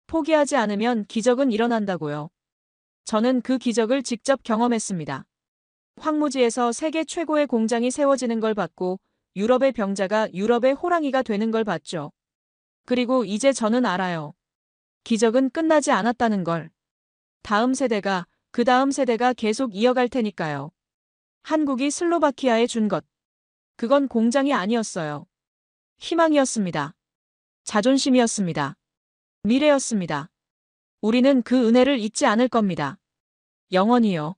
포기하지 않으면 기적은 일어난다고요. 저는 그 기적을 직접 경험했습니다. 황무지에서 세계 최고의 공장이 세워지는 걸 봤고 유럽의 병자가 유럽의 호랑이가 되는 걸 봤죠. 그리고 이제 저는 알아요. 기적은 끝나지 않았다는 걸. 다음 세대가, 그 다음 세대가 계속 이어갈 테니까요. 한국이 슬로바키아에 준 것. 그건 공장이 아니었어요. 희망이었습니다. 자존심이었습니다. 미래였습니다. 우리는 그 은혜를 잊지 않을 겁니다. 영원히요.